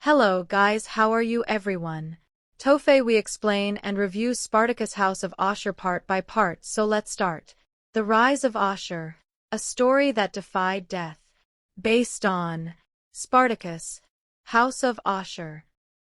Hello guys, how are you everyone? Today we explain and review Spartacus House of Ashur part by part, so let's start. The Rise of Ashur, a story that defied death. Based on Spartacus, House of Ashur.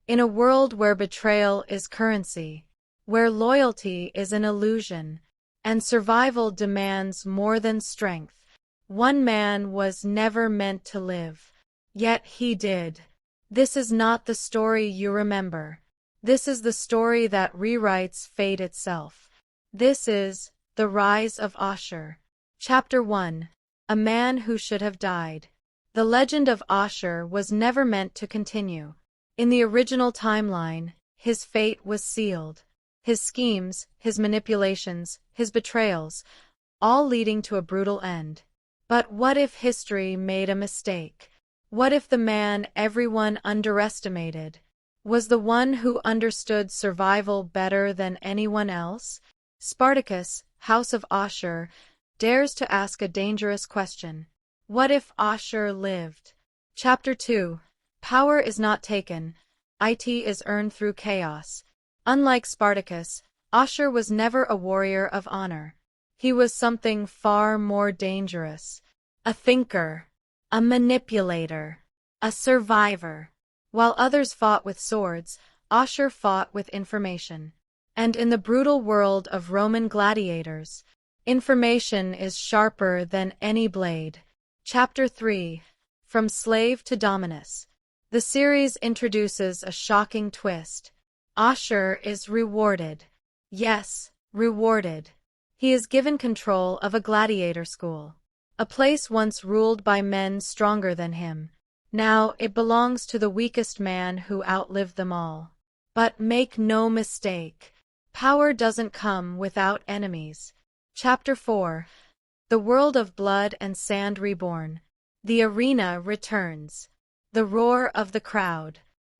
In a world where betrayal is currency, where loyalty is an illusion, and survival demands more than strength, one man was never meant to live. Yet he did. This is not the story you remember. This is the story that rewrites fate itself. This is The Rise of Ashur. Chapter 1. A Man Who Should Have Died. The legend of Ashur was never meant to continue. In the original timeline, his fate was sealed. His schemes, his manipulations, his betrayals, all leading to a brutal end. But what if history made a mistake? What if the man everyone underestimated was the one who understood survival better than anyone else? Spartacus, House of Ashur, dares to ask a dangerous question. What if Ashur lived? Chapter 2. Power is not taken. It is earned through chaos. Unlike Spartacus, Ashur was never a warrior of honor. He was something far more dangerous. A thinker. A manipulator. A survivor. While others fought with swords, Ashur fought with information. And in the brutal world of Roman gladiators, information is sharper than any blade. Chapter 3. From Slave to Dominus. The series introduces a shocking twist. Ashur is rewarded. Yes, rewarded. He is given control of a gladiator school. A place once ruled by men stronger than him. Now it belongs to the weakest man who outlived them all. But make no mistake, power doesn't come without enemies. Chapter 4. The World of Blood and Sand Reborn. The arena returns. The roar of the crowd.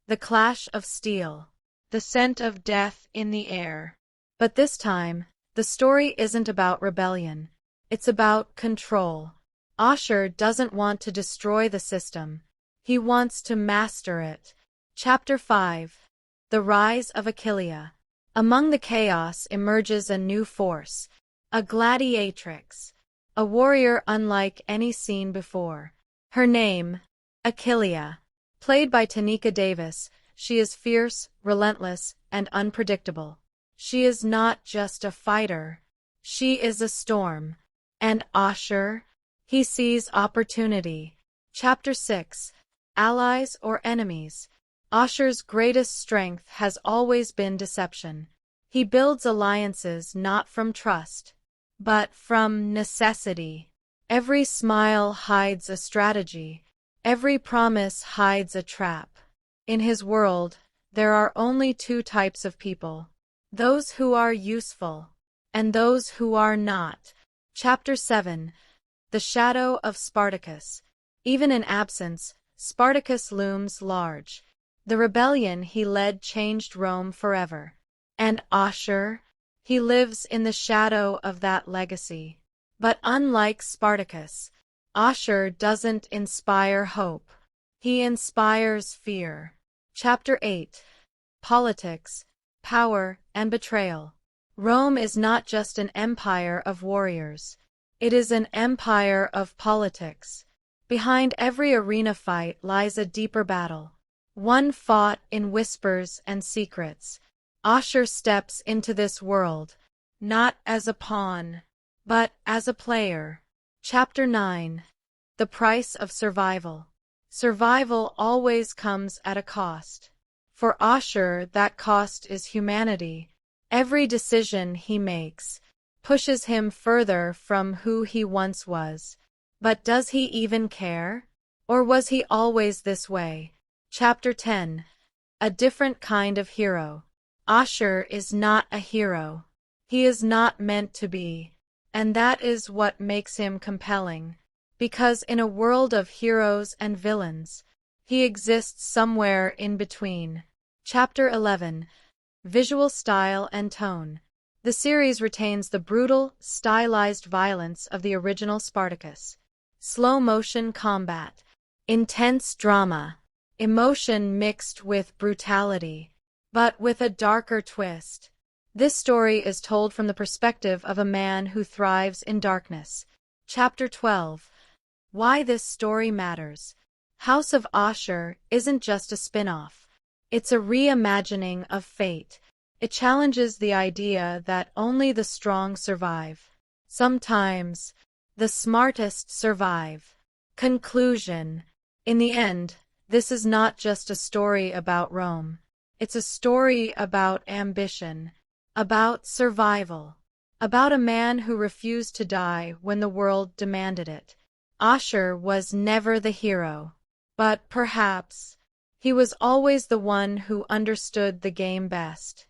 The clash of steel. The scent of death in the air. But this time, the story isn't about rebellion. It's about control. Ashur doesn't want to destroy the system. He wants to master it. Chapter 5. The Rise of Achillea. Among the chaos emerges a new force. A gladiatrix. A warrior unlike any seen before. Her name, Achillea. Played by Tenika Davis, she is fierce, relentless, and unpredictable. She is not just a fighter. She is a storm. And Ashur? He sees opportunity. Chapter 6. Allies or enemies? Ashur's greatest strength has always been deception. He builds alliances not from trust, but from necessity. Every smile hides a strategy. Every promise hides a trap. In his world, there are only two types of people. Those who are useful, and those who are not. Chapter 7. The Shadow of Spartacus. Even in absence, Spartacus looms large. The rebellion he led changed Rome forever. And Ashur? He lives in the shadow of that legacy. But unlike Spartacus, Ashur doesn't inspire hope. He inspires fear. Chapter 8. Politics, Power, and Betrayal. Rome is not just an empire of warriors. It is an empire of politics. Behind every arena fight lies a deeper battle. One fought in whispers and secrets. Ashur steps into this world, not as a pawn, but as a player. Chapter 9. The Price of Survival. Survival always comes at a cost. For Ashur, that cost is humanity. Every decision he makes pushes him further from who he once was. But does he even care? Or was he always this way? Chapter 10. A Different Kind of Hero. Ashur is not a hero. He is not meant to be. And that is what makes him compelling. Because in a world of heroes and villains, he exists somewhere in between. Chapter 11. Visual Style and Tone. The series retains the brutal, stylized violence of the original Spartacus. Slow-motion combat. Intense drama. emotion mixed with brutality, but with a darker twist. This story is told from the perspective of a man who thrives in darkness. Chapter 12. Why this story matters. House of Ashur isn't just a spin-off. It's a reimagining of fate. It challenges the idea that only the strong survive. Sometimes, the smartest survive. Conclusion. In the end, this is not just a story about Rome. It's a story about ambition, about survival, about a man who refused to die when the world demanded it. Ashur was never the hero, but perhaps he was always the one who understood the game best.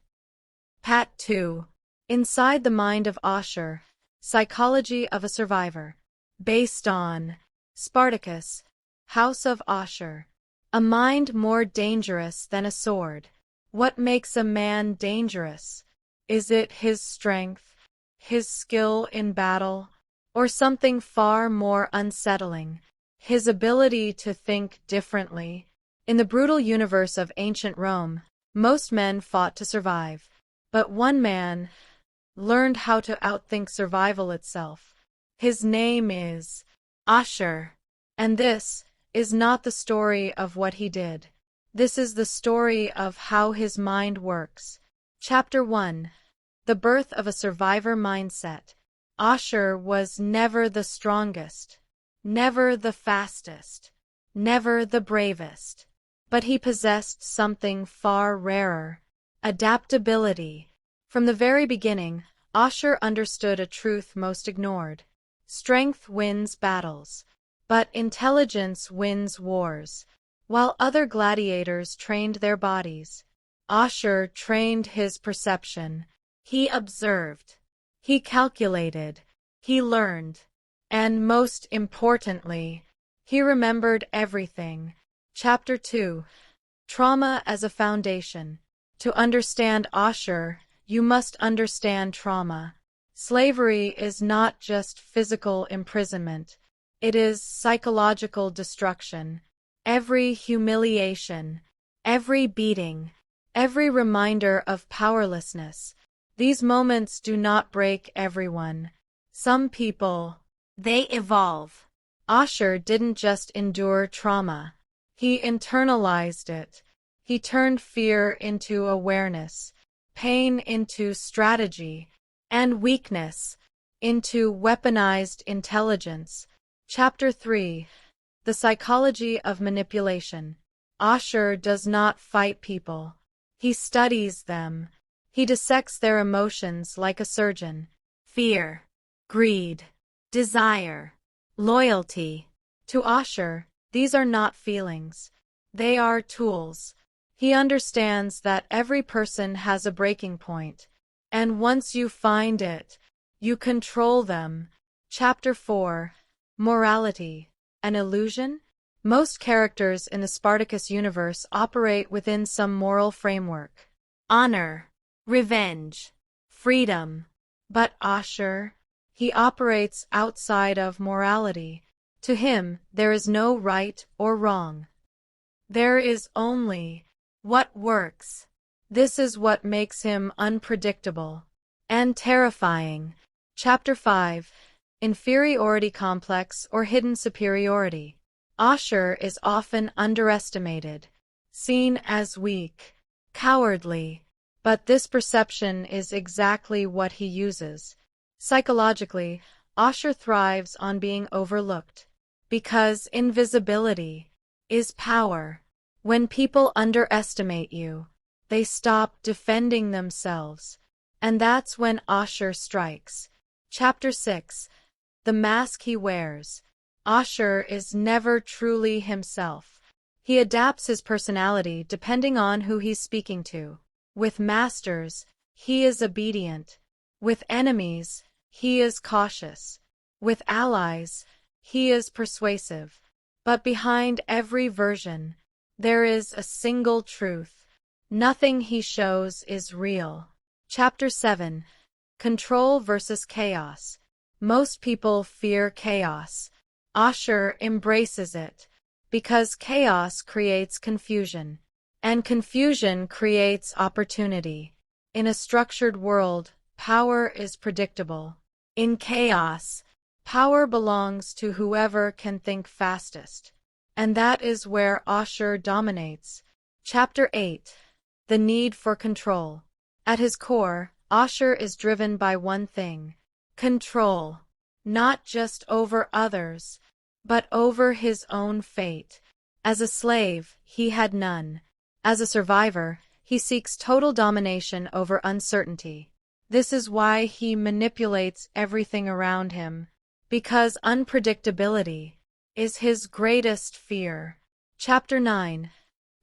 Part 2. Inside the Mind of Ashur, Psychology of a Survivor. Based on Spartacus, House of Ashur. A mind more dangerous than a sword. What makes a man dangerous? Is it his strength, his skill in battle, or something far more unsettling, his ability to think differently? In the brutal universe of ancient Rome, most men fought to survive, but one man learned how to outthink survival itself. His name is Ashur, and this is not the story of what he did. This is the story of how his mind works. Chapter 1. The Birth of a Survivor Mindset. Ashur was never the strongest, never the fastest, never the bravest, but he possessed something far rarer: adaptability. From the very beginning, Ashur understood a truth most ignored. Strength wins battles, but intelligence wins wars. While other gladiators trained their bodies, Ashur trained his perception. He observed, he calculated, he learned, and most importantly, he remembered everything. Chapter 2. Trauma as a Foundation. To understand Ashur, you must understand trauma. Slavery is not just physical imprisonment. It is psychological destruction. Every humiliation, every beating, every reminder of powerlessness. These moments do not break everyone. Some people, they evolve. Ashur didn't just endure trauma. He internalized it. He turned fear into awareness, pain into strategy, and weakness into weaponized intelligence. Chapter 3. The Psychology of Manipulation. Ashur does not fight people. He studies them. He dissects their emotions like a surgeon. Fear, greed, desire, loyalty. To Ashur, these are not feelings. They are tools. He understands that every person has a breaking point, and once you find it, you control them. Chapter 4. Morality. An illusion? Most characters in the Spartacus universe operate within some moral framework. Honor, revenge, freedom. But Ashur, he operates outside of morality. To him, there is no right or wrong. There is only what works. This is what makes him unpredictable and terrifying. Chapter 5. Inferiority complex or hidden superiority. Ashur is often underestimated, seen as weak, cowardly, but this perception is exactly what he uses. Psychologically, Ashur thrives on being overlooked, because invisibility is power. When people underestimate you, they stop defending themselves, and that's when Ashur strikes. Chapter 6. The Mask He Wears. Ashur is never truly himself. He adapts his personality depending on who he's speaking to. With masters, he is obedient. With enemies, he is cautious. With allies, he is persuasive. But behind every version, there is a single truth. Nothing he shows is real. Chapter 7. Control versus chaos. Most people fear chaos. Ashur embraces it. because chaos creates confusion, and confusion creates opportunity. In a structured world, power is predictable. In chaos, power belongs to whoever can think fastest. And that is where Ashur dominates. Chapter 8. The Need for Control. At his core, Ashur is driven by one thing: control. Not just over others, but over his own fate. As a slave, he had none. As a survivor, he seeks total domination over uncertainty. This is why he manipulates everything around him, because unpredictability is his greatest fear. Chapter 9.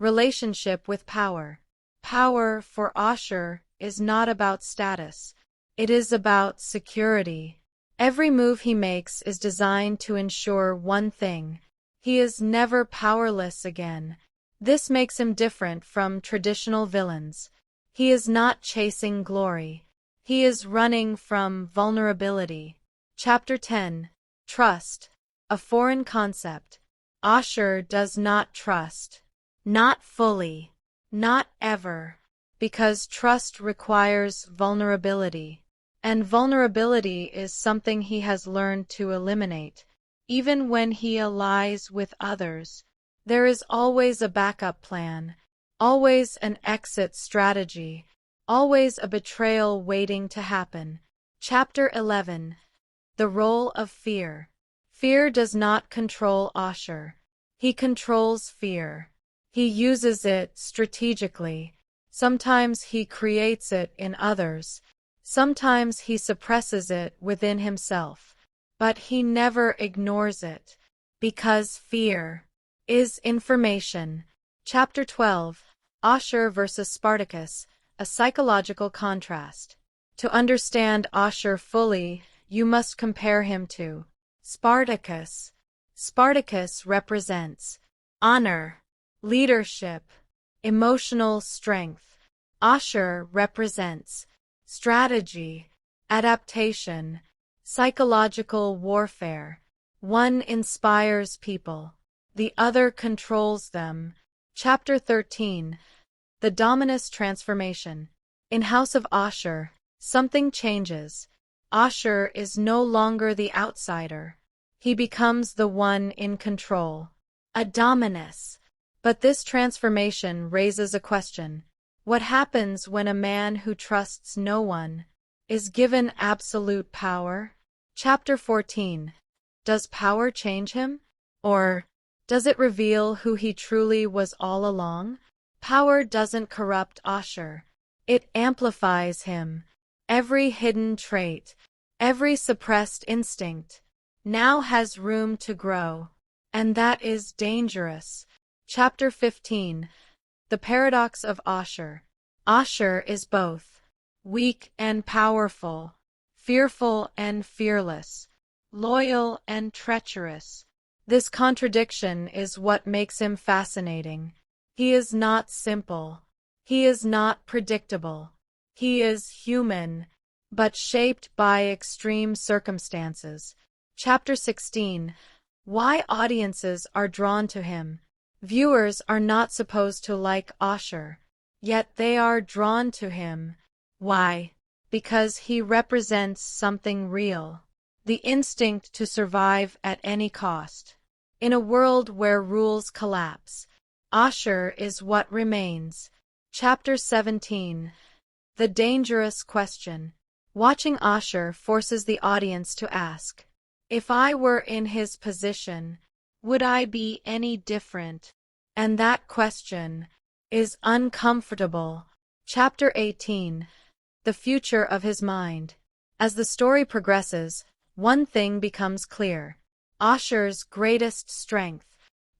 Relationship with Power. Power for Ashur is not about status. It is about security. Every move he makes is designed to ensure one thing: he is never powerless again. This makes him different from traditional villains. He is not chasing glory. He is running from vulnerability. Chapter 10. Trust. A foreign concept. Ashur does not trust. Not fully. Not ever. Because trust requires vulnerability. And vulnerability is something he has learned to eliminate. Even when he allies with others, there is always a backup plan, always an exit strategy, always a betrayal waiting to happen. Chapter 11. The Role of Fear. Fear does not control Ashur. He controls fear. He uses it strategically. Sometimes he creates it in others. Sometimes he suppresses it within himself. But he never ignores it, because fear is information. Chapter 12. Ashur versus Spartacus, a psychological contrast. To understand Ashur fully, you must compare him to Spartacus. Spartacus represents honor, leadership, emotional strength. Ashur represents strategy, adaptation, psychological warfare. One inspires people. The other controls them. Chapter 13. The Dominus Transformation. In House of Ashur, something changes. Ashur is no longer the outsider. He becomes the one in control. A dominus. But this transformation raises a question. What happens when a man who trusts no one is given absolute power? Chapter 14. Does power change him? Or does it reveal who he truly was all along? Power doesn't corrupt Ashur. It amplifies him. Every hidden trait, every suppressed instinct, now has room to grow. And that is dangerous. Chapter 15. The Paradox of Ashur. Ashur is both weak and powerful, fearful and fearless, loyal and treacherous. This contradiction is what makes him fascinating. He is not simple. He is not predictable. He is human, but shaped by extreme circumstances. Chapter 16. Why audiences are drawn to him. Viewers are not supposed to like Ashur, yet they are drawn to him. Why? Because he represents something real. The instinct to survive at any cost. In a world where rules collapse, Ashur is what remains. Chapter 17. The Dangerous Question. Watching Ashur forces the audience to ask, if I were in his position, would I be any different? And that question is uncomfortable. Chapter 18. The Future of His Mind. As the story progresses, one thing becomes clear. Ashur's greatest strength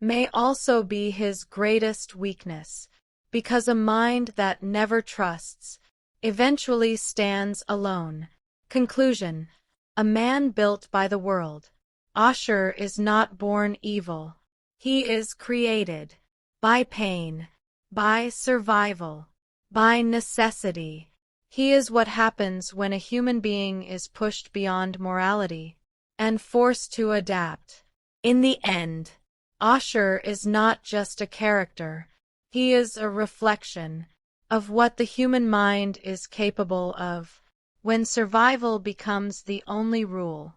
may also be his greatest weakness, because a mind that never trusts eventually stands alone. Conclusion. A man built by the world. Ashur is not born evil. He is created by pain, by survival, by necessity. He is what happens when a human being is pushed beyond morality and forced to adapt. In the end, Ashur is not just a character, he is a reflection of what the human mind is capable of when survival becomes the only rule.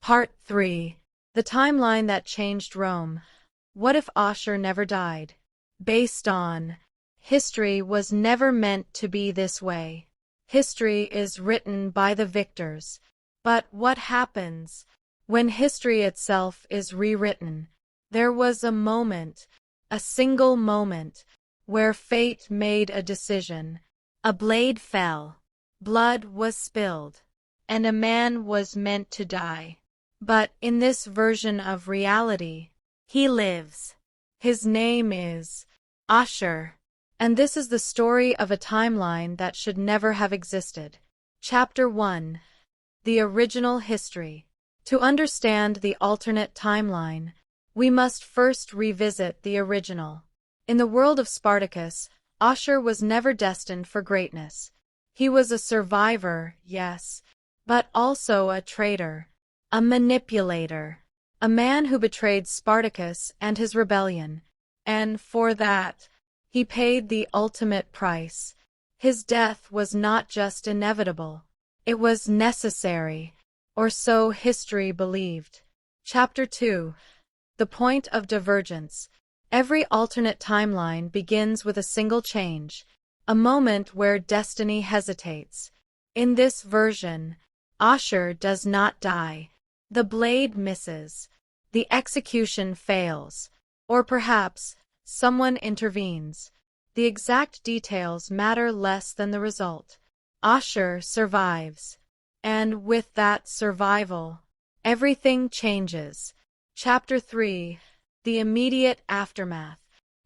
Part 3. The timeline that changed Rome. What if Ashur never died? Based on history was never meant to be this way. History is written by the victors. But what happens when history itself is rewritten? There was a moment, a single moment, where fate made a decision. A blade fell, blood was spilled, and a man was meant to die. But in this version of reality, he lives. His name is Ashur. And this is the story of a timeline that should never have existed. Chapter 1. The original history. To understand the alternate timeline, we must first revisit the original. In the world of Spartacus, Ashur was never destined for greatness. He was a survivor, yes, but also a traitor. A manipulator, a man who betrayed Spartacus and his rebellion, and for that, he paid the ultimate price. His death was not just inevitable, it was necessary, or so history believed. Chapter 2. The point of divergence. Every alternate timeline begins with a single change, a moment where destiny hesitates. In this version, Ashur does not die. The blade misses, the execution fails, or perhaps someone intervenes. The exact details matter less than the result. Ashur survives, and with that survival, everything changes. Chapter 3. The immediate aftermath.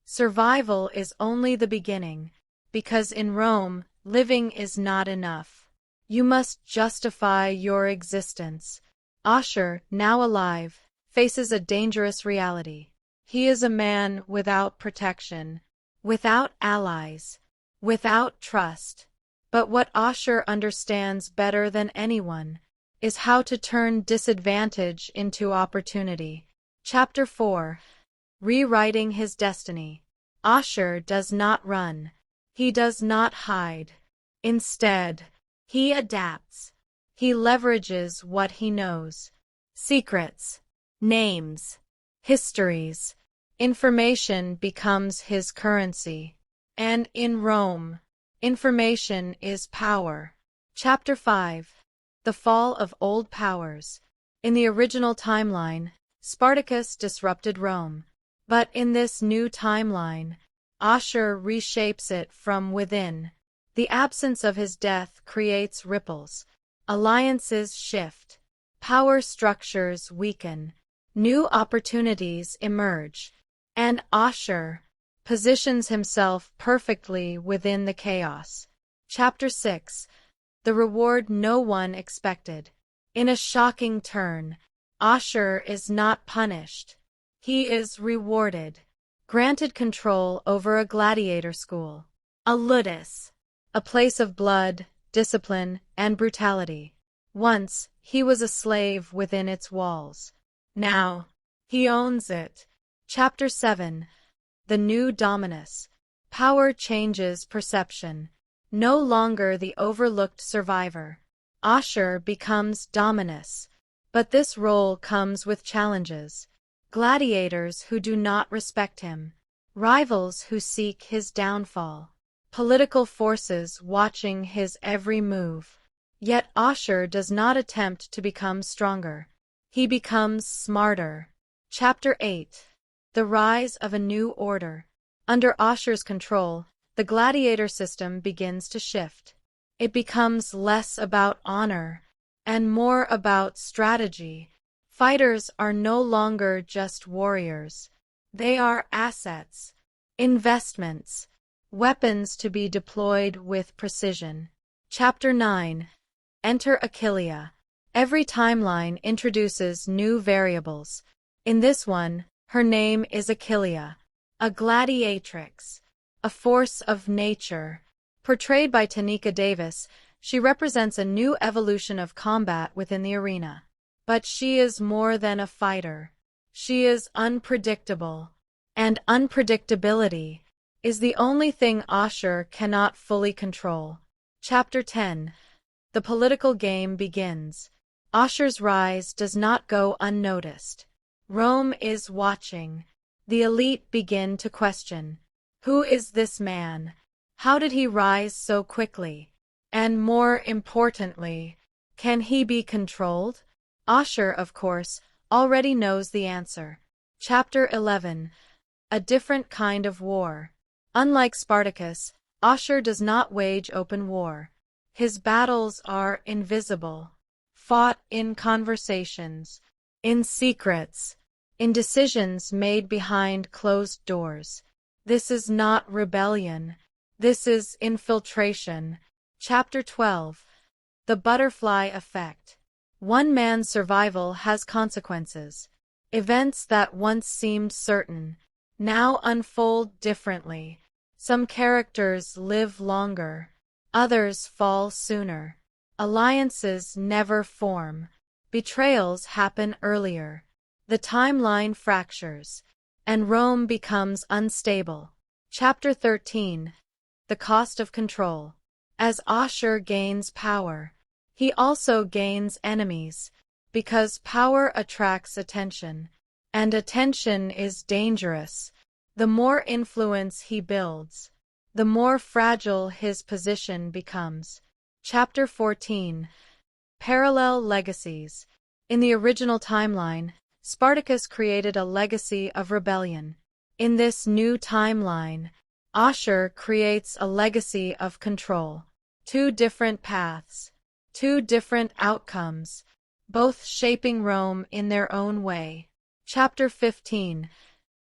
Survival is only the beginning, because in Rome, living is not enough. You must justify your existence. Ashur, now alive, faces a dangerous reality. He is a man without protection, without allies, without trust. But what Ashur understands better than anyone is how to turn disadvantage into opportunity. Chapter 4. Rewriting his destiny. Ashur does not run. He does not hide. Instead, he adapts. He leverages what he knows. Secrets, names, histories, information becomes his currency. And in Rome, information is power. Chapter 5. The fall of old powers. In the original timeline, Spartacus disrupted Rome. But in this new timeline, Ashur reshapes it from within. The absence of his death creates ripples. Alliances shift, power structures weaken, new opportunities emerge, and Ashur positions himself perfectly within the chaos. Chapter 6. The reward no one expected. In a shocking turn, Ashur is not punished. He is rewarded, granted control over a gladiator school, a ludus, a place of blood, discipline, and brutality. Once, he was a slave within its walls. Now, he owns it. Chapter 7. The new dominus. Power changes perception. No longer the overlooked survivor. Ashur becomes dominus. But this role comes with challenges. Gladiators who do not respect him. Rivals who seek his downfall. Political forces watching his every move. Yet Ashur does not attempt to become stronger. He becomes smarter. Chapter 8. The rise of a new order. Under Ashur's control, the gladiator system begins to shift. It becomes less about honor and more about strategy. Fighters are no longer just warriors. They are assets, investments, weapons to be deployed with precision. Chapter 9. Enter Achillea. Every timeline introduces new variables. In this one, her name is Achillea, a gladiatrix, a force of nature. Portrayed by Tenika Davis, she represents a new evolution of combat within the arena. But she is more than a fighter. She is unpredictable. And unpredictability is the only thing Ashur cannot fully control. Chapter 10. The political game begins. Ashur's rise does not go unnoticed. Rome is watching. The elite begin to question. Who is this man? How did he rise so quickly? And more importantly, can he be controlled? Ashur, of course, already knows the answer. Chapter 11. A different kind of war. Unlike Spartacus, Ashur does not wage open war. His battles are invisible, fought in conversations, in secrets, in decisions made behind closed doors. This is not rebellion. This is infiltration. Chapter 12. The butterfly effect. One man's survival has consequences. Events that once seemed certain now unfold differently. Some characters live longer. Others fall sooner. Alliances never form. Betrayals happen earlier. The timeline fractures, and Rome becomes unstable. Chapter 13. The cost of control. As Ashur gains power, he also gains enemies, because power attracts attention, and attention is dangerous. The more influence he builds, the more fragile his position becomes. Chapter 14. Parallel legacies. In the original timeline, Spartacus created a legacy of rebellion. In this new timeline, Ashur creates a legacy of control. Two different paths, two different outcomes, both shaping Rome in their own way. Chapter 15.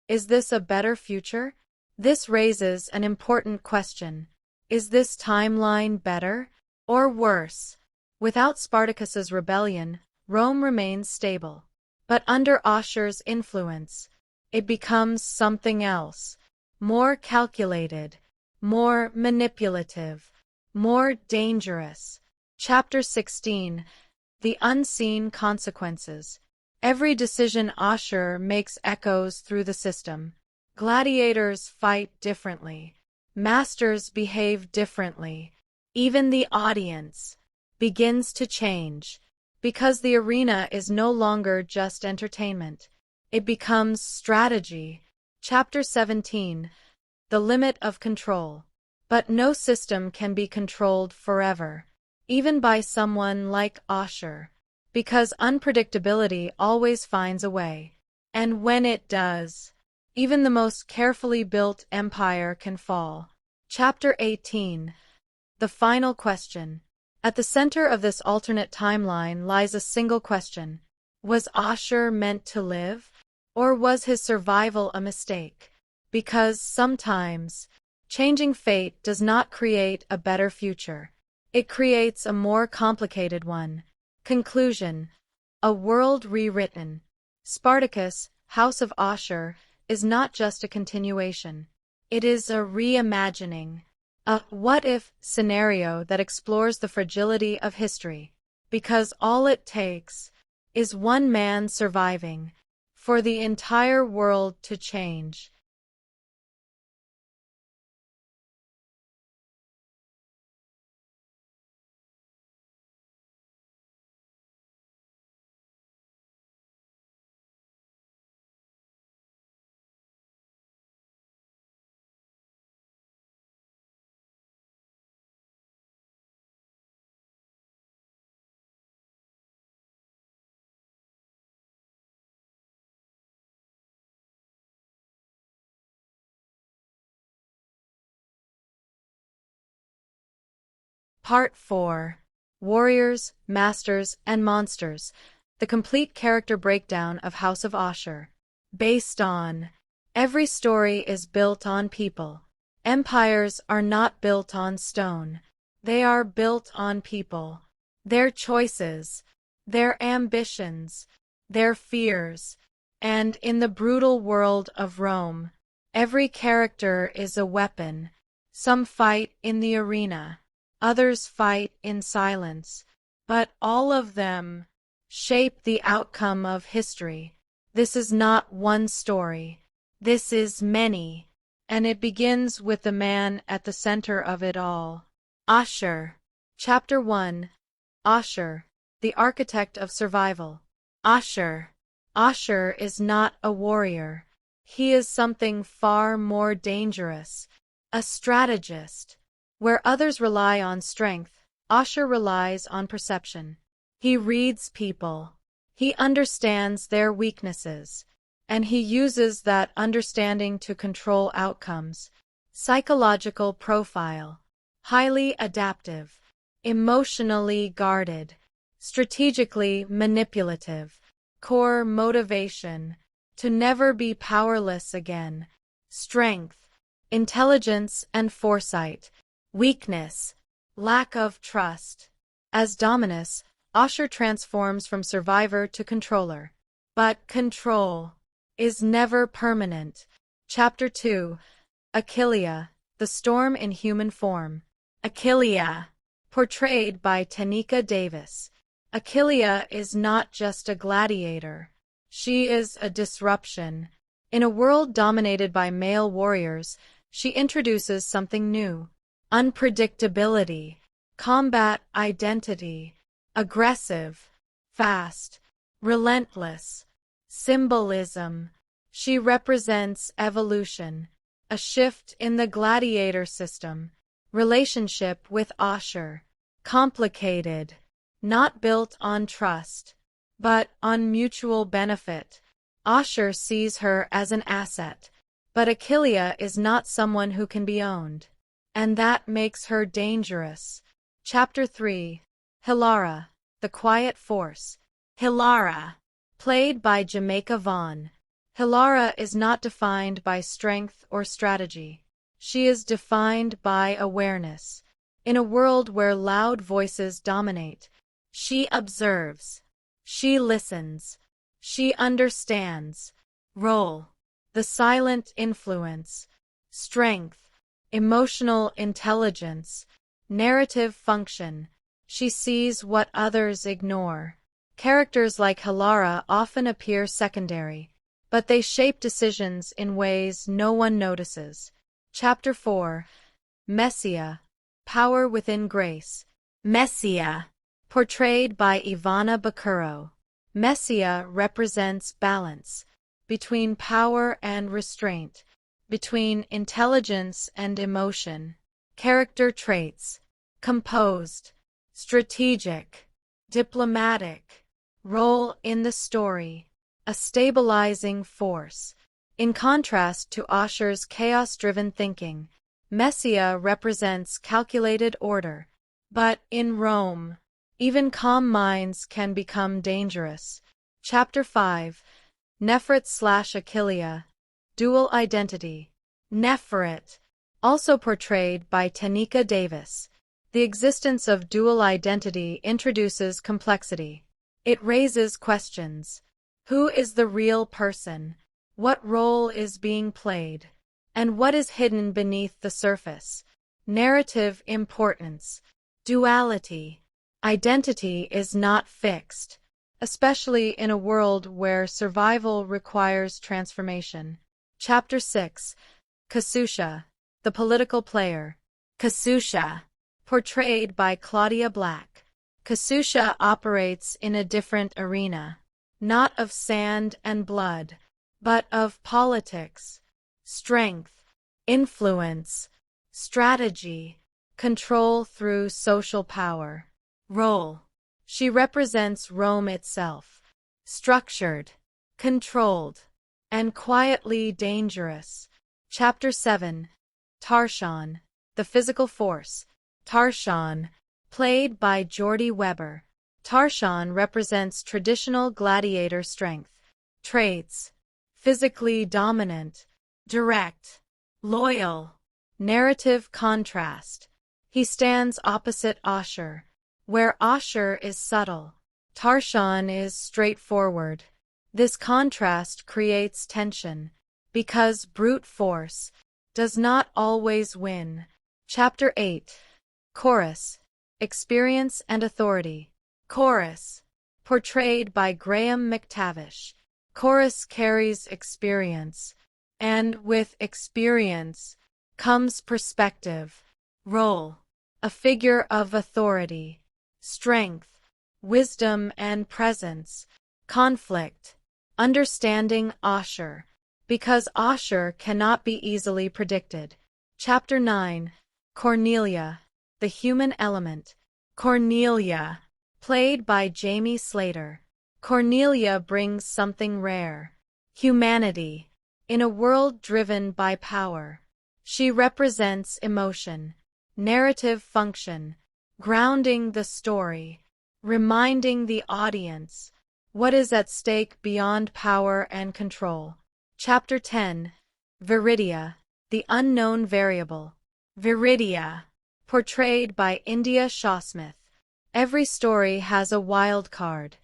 Is this a better future? This raises an important question. Is this timeline better or worse? Without Spartacus's rebellion, Rome remains stable. But under Ashur's influence, it becomes something else, more calculated, more manipulative, more dangerous. Chapter 16. The unseen consequences. Every decision Ashur makes echoes through the system. Gladiators fight differently. Masters behave differently. Even the audience begins to change. Because the arena is no longer just entertainment. It becomes strategy. Chapter 17. The limit of control. But no system can be controlled forever, even by someone like Ashur, because unpredictability always finds a way. And when it does, even the most carefully built empire can fall. Chapter 18. The final question. At the center of this alternate timeline lies a single question. Was Ashur meant to live? Or was his survival a mistake? Because sometimes, changing fate does not create a better future. It creates a more complicated one. Conclusion. A world rewritten. Spartacus, House of Ashur, is not just a continuation. It is a reimagining. A what-if scenario that explores the fragility of history. Because all it takes is one man surviving for the entire world to change. Part 4. Warriors, Masters, and Monsters. The complete character breakdown of House of Ashur. Based on. Every story is built on people. Empires are not built on stone. They are built on people. their choices, their ambitions, their fears, and in the brutal world of Rome, every character is a weapon. Some fight in the arena, others fight in silence, but all of them shape the outcome of history. This is not one story. This is many, and it begins with the man at the center of it all. Ashur. Chapter 1. Ashur, the architect of survival. Ashur. Ashur is not a warrior. He is something far more dangerous, a strategist. Where others rely on strength, Ashur relies on perception. He reads people. He understands their weaknesses, and he uses that understanding to control outcomes. Psychological profile. Highly adaptive, emotionally guarded, strategically manipulative. Core motivation. To never be powerless again. Strength, intelligence and foresight. Weakness, lack of trust. As Dominus, Ashur transforms from survivor to controller. But control is never permanent. Chapter 2. Achillea, the storm in human form. Achillea, portrayed by Tenika Davis. Achillea is not just a gladiator. She is a disruption. In a world dominated by male warriors, she introduces something new. Unpredictability, combat identity, aggressive, fast, relentless, symbolism. She represents evolution, a shift in the gladiator system. Relationship with Ashur, complicated, not built on trust, but on mutual benefit. Ashur sees her as an asset, but Achillea is not someone who can be owned, and that makes her dangerous. Chapter 3. Hilara, the quiet force. Hilara, played by Jamaica Vaughan. Hilara is not defined by strength or strategy. She is defined by awareness. In a world where loud voices dominate, she observes. She listens. She understands. Role. The silent influence. Strength. Emotional intelligence. Narrative function. She sees what others ignore. Characters like Hilara often appear secondary, but they shape decisions in ways no one notices. Chapter 4. Messia, power within grace. Messia, portrayed by Ivana Baquero. Messia represents balance between power and restraint, between intelligence and emotion. Character traits: composed, strategic, diplomatic. Role in the story: a stabilizing force. In contrast to Ashur's chaos-driven thinking, Messia represents calculated order. But in Rome, even calm minds can become dangerous. Chapter 5. Nefret/Achillea, dual identity. Nefret, also portrayed by Tenika Davis. The existence of dual identity introduces complexity. It raises questions. Who is the real person? What role is being played? And what is hidden beneath the surface? Narrative importance. Duality. Identity is not fixed, especially in a world where survival requires transformation. Chapter 6. Cossutia, the political player. Cossutia, portrayed by Claudia Black. Cossutia operates in a different arena, not of sand and blood, but of politics, strength, influence, strategy, control through social power. Role: she represents Rome itself, structured, controlled, and quietly dangerous. Chapter 7. Tarshan, the physical force. Tarshan, played by Jordi Weber. Tarshan represents traditional gladiator strength. Traits: physically dominant, direct, loyal. Narrative contrast: he stands opposite Ashur, where Ashur is subtle. Tarshan is straightforward. This contrast creates tension, because brute force does not always win. Chapter 8. Korris. Experience and Authority. Korris. Portrayed by Graham McTavish. Korris carries experience, and with experience comes perspective. Role. A figure of authority, strength, wisdom and presence. Conflict. Understanding Ashur, because Ashur cannot be easily predicted. Chapter 9. Cornelia. The Human Element. Cornelia. Played by Jamie Slater. Cornelia brings something rare. Humanity. In a world driven by power. She represents emotion, narrative function, grounding the story, reminding the audience what is at stake beyond power and control. Chapter 10. Viridia. The Unknown Variable. Viridia. Portrayed by India Shawsmith. Every story has a wild card.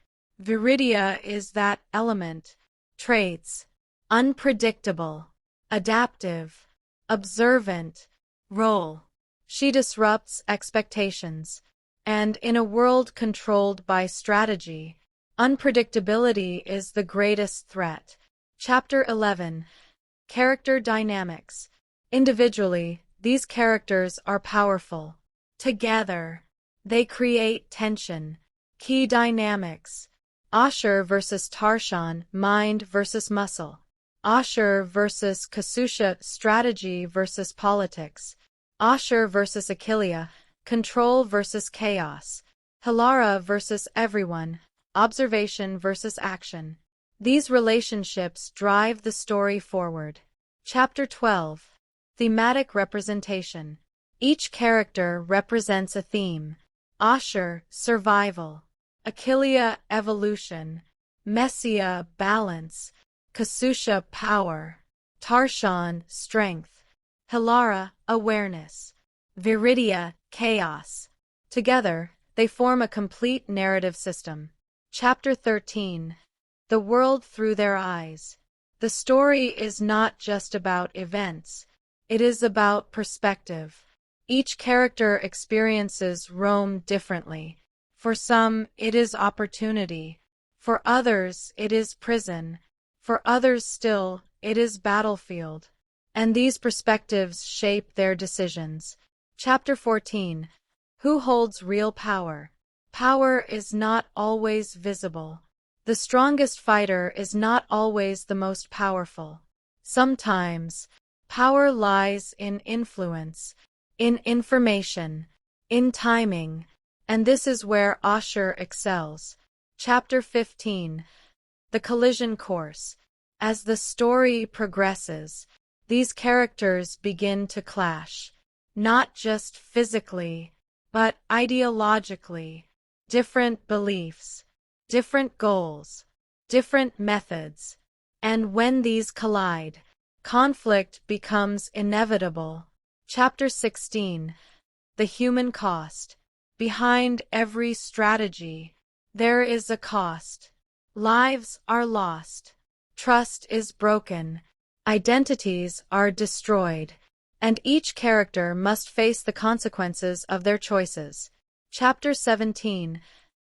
Viridia is that element. Traits. Unpredictable. Adaptive. Observant. Role. She disrupts expectations. And in a world controlled by strategy, unpredictability is the greatest threat. Chapter 11. Character Dynamics. Individually, these characters are powerful. Together, they create tension. Key dynamics. Ashur versus Tarshan, mind versus muscle. Ashur versus Cossutia, strategy versus politics. Ashur versus Achilea, control versus chaos. Hilara versus everyone, observation versus action. These relationships drive the story forward. Chapter 12. Thematic representation. Each character represents a theme. Ashur, survival. Achilea, evolution. Messia, balance. Cossutia, power. Tarshan, strength. Hilara, awareness. Viridia, chaos. Together, they form a complete narrative system. Chapter 13. The World Through Their Eyes. The story is not just about events. It is about perspective. Each character experiences Rome differently. For some, it is opportunity. For others, it is prison. For others still, it is battlefield. And these perspectives shape their decisions. Chapter 14. Who holds real power? Power is not always visible. The strongest fighter is not always the most powerful. Sometimes, power lies in influence, in information, in timing, and this is where Ashur excels. Chapter 15. The Collision Course. As the story progresses, these characters begin to clash, not just physically, but ideologically. Different beliefs, different goals, different methods, and when these collide, conflict becomes inevitable. Chapter 16. The Human Cost. Behind every strategy, there is a cost. Lives are lost. Trust is broken. Identities are destroyed. And each character must face the consequences of their choices. Chapter 17.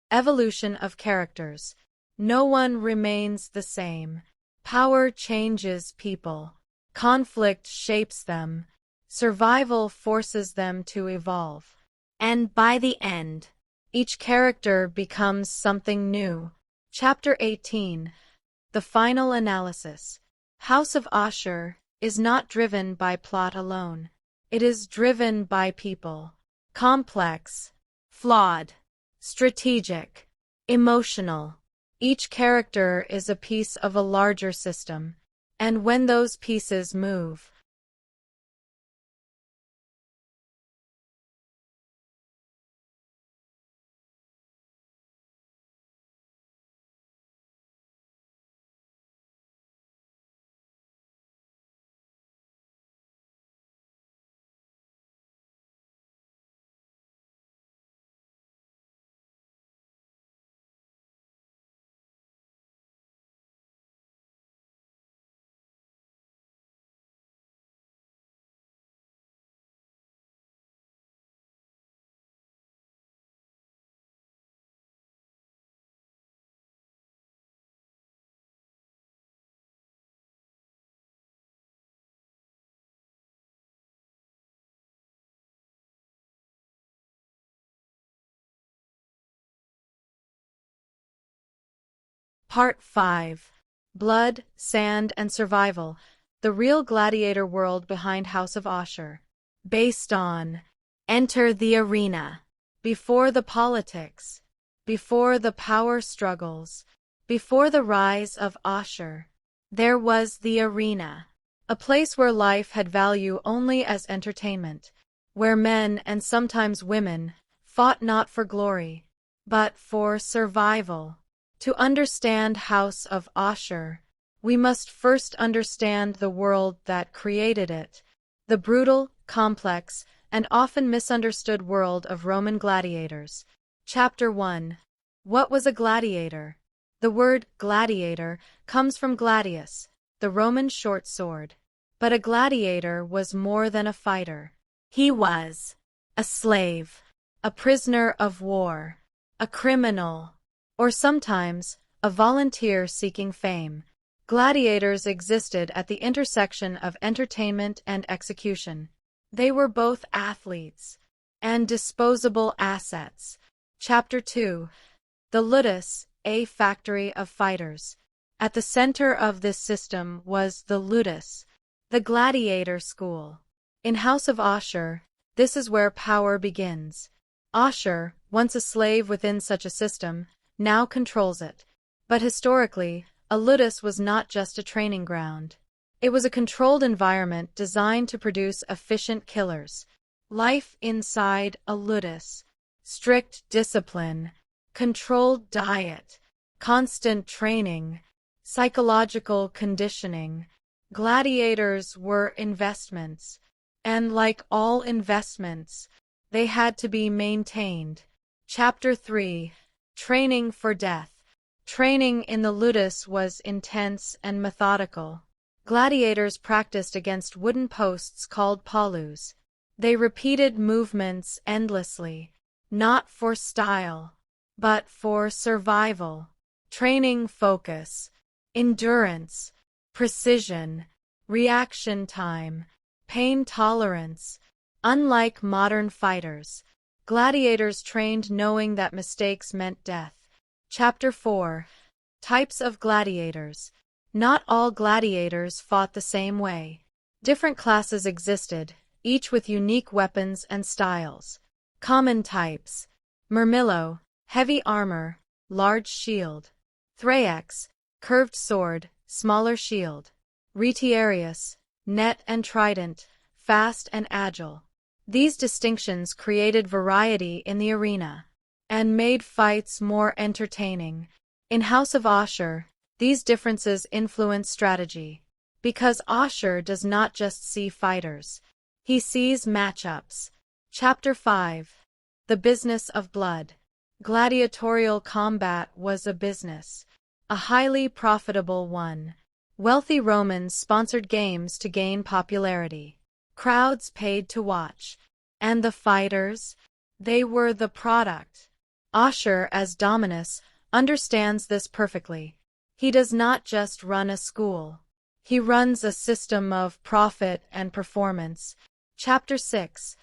Evolution of Characters. No one remains the same. Power changes people. Conflict shapes them. Survival forces them to evolve. And by the end, each character becomes something new. Chapter 18. The Final Analysis. House of Ashur is not driven by plot alone. It is driven by people. Complex, flawed, strategic, emotional. Each character is a piece of a larger system, and when those pieces move, Part 5. Blood, Sand, and Survival. The Real Gladiator World Behind House of Ashur. Based on Enter the Arena. Before the politics. Before the power struggles. Before the rise of Ashur. There was the arena. A place where life had value only as entertainment. Where men, and sometimes women, fought not for glory, but for survival. To understand House of Ashur, we must first understand the world that created it, the brutal, complex, and often misunderstood world of Roman gladiators. Chapter 1. What was a gladiator? The word gladiator comes from gladius, the Roman short sword. But a gladiator was more than a fighter. He was a slave, a prisoner of war, a criminal, or sometimes a volunteer seeking fame. Gladiators existed at the intersection of entertainment and execution. They were both athletes and disposable assets. Chapter 2. The ludus, a factory of fighters. At the center of this system was the ludus, the gladiator school. In House of Ashur, this is where power begins. Ashur, once a slave within such a system, now controls it. But historically, a ludus was not just a training ground. It was a controlled environment designed to produce efficient killers. Life inside a ludus. Strict discipline, controlled diet, constant training, psychological conditioning. Gladiators were investments, and like all investments, they had to be maintained. Chapter 3. Training for Death. Training in the ludus was intense and methodical. Gladiators practiced against wooden posts called palus. They repeated movements endlessly, not for style, but for survival. Training focus, endurance, precision, reaction time, pain tolerance. Unlike modern fighters, gladiators trained knowing that mistakes meant death. Chapter 4. Types of gladiators. Not all gladiators fought the same way. Different classes existed, each with unique weapons and styles. Common types. Murmillo, heavy armor, large shield. Thraex, curved sword, smaller shield. Retiarius, net and trident, fast and agile. These distinctions created variety in the arena and made fights more entertaining. In House of Ashur, these differences influence strategy. Because Ashur does not just see fighters, he sees matchups. Chapter 5. The Business of Blood. Gladiatorial combat was a business, a highly profitable one. Wealthy Romans sponsored games to gain popularity. Crowds paid to watch. And the fighters? They were the product. Ashur, as Dominus, understands this perfectly. He does not just run a school. He runs a system of profit and performance. Chapter 6.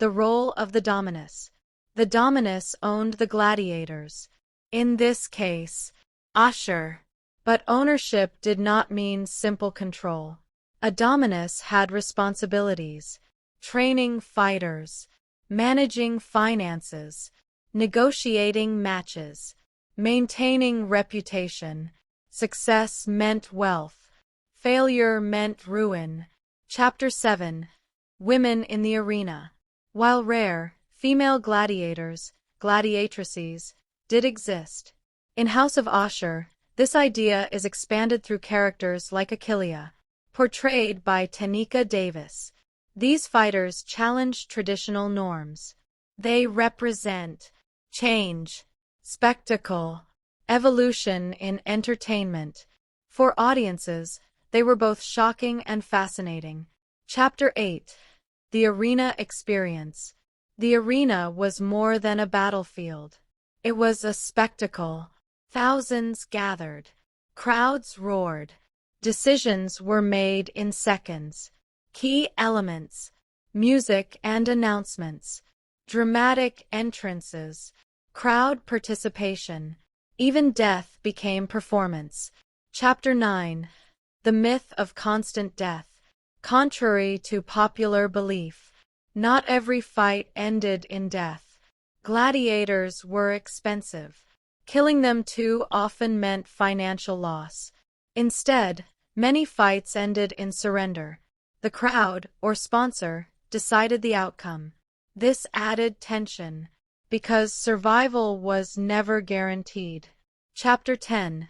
The Role of the Dominus. The Dominus owned the gladiators. In this case, Ashur. But ownership did not mean simple control. A Dominus had responsibilities. Training fighters, managing finances, negotiating matches, maintaining reputation. Success meant wealth. Failure meant ruin. Chapter 7. Women in the Arena. While rare, female gladiators, gladiatrices, did exist. In House of Ashur, this idea is expanded through characters like Achillea, portrayed by Tenika Davis. These fighters challenge traditional norms. They represent change, spectacle, evolution in entertainment. For audiences, they were both shocking and fascinating. Chapter 8. The Arena Experience. The arena was more than a battlefield. It was a spectacle. Thousands gathered. Crowds roared. Decisions were made in seconds. Key elements: music and announcements, dramatic entrances, crowd participation. Even death became performance. Chapter 9. The myth of constant death. Contrary to popular belief, not every fight ended in death. Gladiators were expensive. Killing them too often meant financial loss. Instead, many fights ended in surrender. The crowd, or sponsor, decided the outcome. This added tension, because survival was never guaranteed. Chapter 10.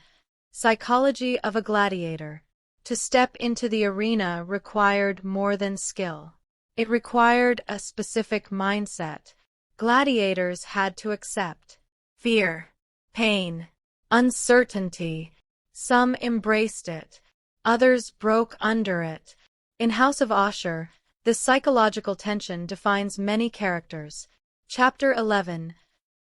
Psychology of a gladiator. To step into the arena required more than skill. It required a specific mindset. Gladiators had to accept fear, pain, uncertainty. Some embraced it. Others broke under it. In House of Ashur, this psychological tension defines many characters. Chapter 11.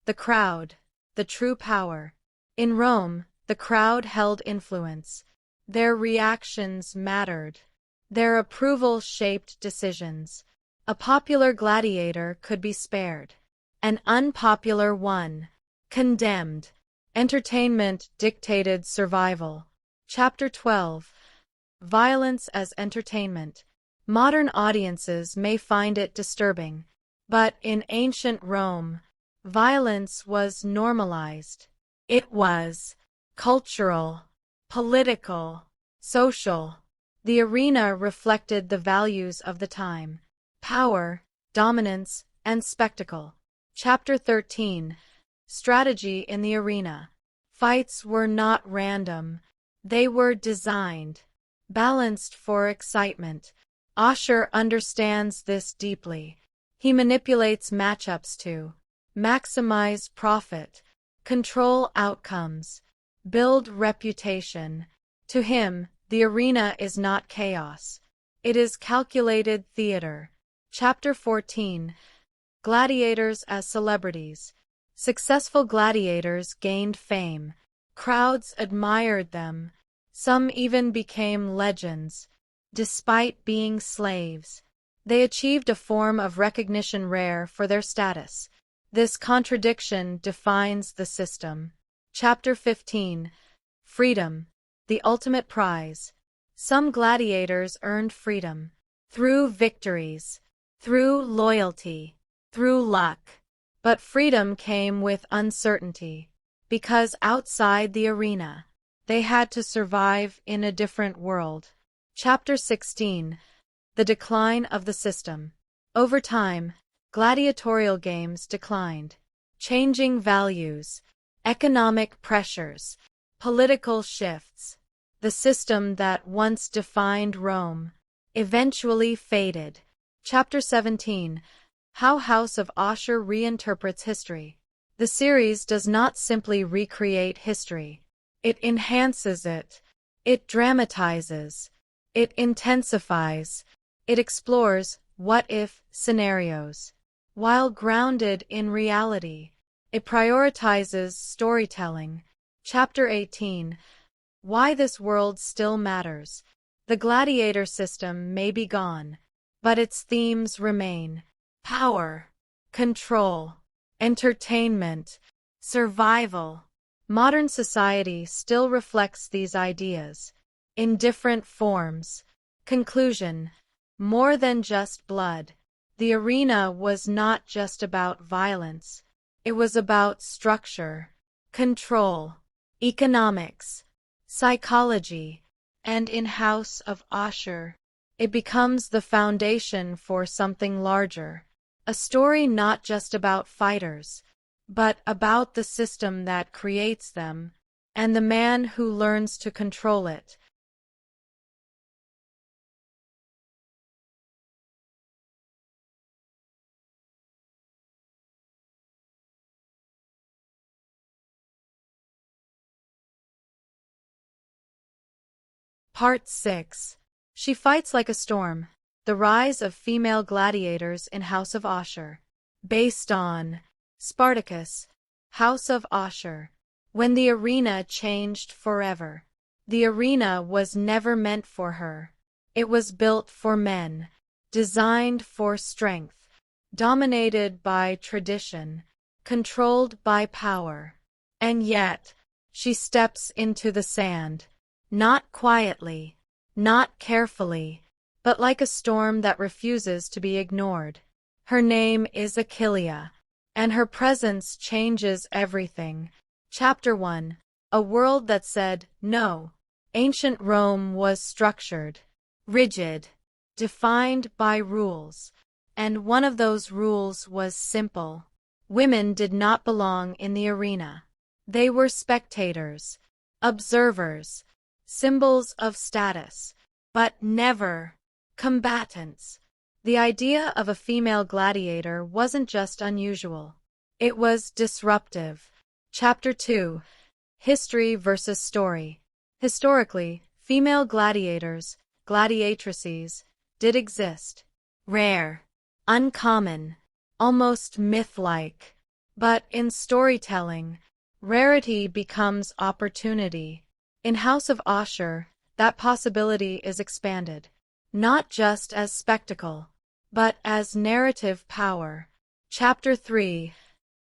The crowd, the true power. In Rome, the crowd held influence. Their reactions mattered. Their approval shaped decisions. A popular gladiator could be spared. An unpopular one, condemned. Entertainment dictated survival. Chapter 12. Violence as entertainment. Modern audiences may find it disturbing, but in ancient Rome, violence was normalized. It was cultural, political, social. The arena reflected the values of the time: power, dominance, and spectacle. Chapter 13. Strategy in the arena. Fights were not random. They were designed, balanced for excitement. Ashur understands this deeply. He manipulates matchups to maximize profit, control outcomes, build reputation. To him, the arena is not chaos. It is calculated theater. Chapter 14. Gladiators as celebrities. Successful gladiators gained fame. Crowds admired them. Some even became legends. Despite being slaves, they achieved a form of recognition rare for their status. This contradiction defines the system. Chapter 15. Freedom, the ultimate prize. Some gladiators earned freedom through victories, through loyalty, through luck. But freedom came with uncertainty, because outside the arena, they had to survive in a different world. Chapter 16. The decline of the system. Over time, gladiatorial games declined. Changing values, economic pressures, political shifts. The system that once defined Rome eventually faded. Chapter 17. How House of Ashur reinterprets history. The series does not simply recreate history. It enhances it. It dramatizes. It intensifies. It explores what-if scenarios. While grounded in reality, it prioritizes storytelling. Chapter 18. Why this world still matters. The gladiator system may be gone, but its themes remain: power, control, entertainment, survival. Modern society still reflects these ideas, in different forms. Conclusion. More than just blood. The arena was not just about violence. It was about structure, control, economics, psychology, and in House of Ashur, it becomes the foundation for something larger. A story not just about fighters, but about the system that creates them, and the man who learns to control it. Part 6. She fights like a storm. The rise of female gladiators in House of Ashur. Based on Spartacus, House of Ashur. When the arena changed forever. The arena was never meant for her. It was built for men, designed for strength, dominated by tradition, controlled by power. And yet, She steps into the sand, not quietly, not carefully, but like a storm that refuses to be ignored. Her name is Achillea, and her presence changes everything. Chapter 1. A world that said no. Ancient Rome was structured, rigid, defined by rules, and one of those rules was simple. Women did not belong in the arena. They were spectators, observers, symbols of status, but never combatants. The idea of a female gladiator wasn't just unusual. It was disruptive. Chapter 2. History versus story. Historically, female gladiators, gladiatrices, did exist. Rare, uncommon, almost myth-like. But in storytelling, rarity becomes opportunity. In House of Ashur, that possibility is expanded, not just as spectacle, but as narrative power. Chapter 3.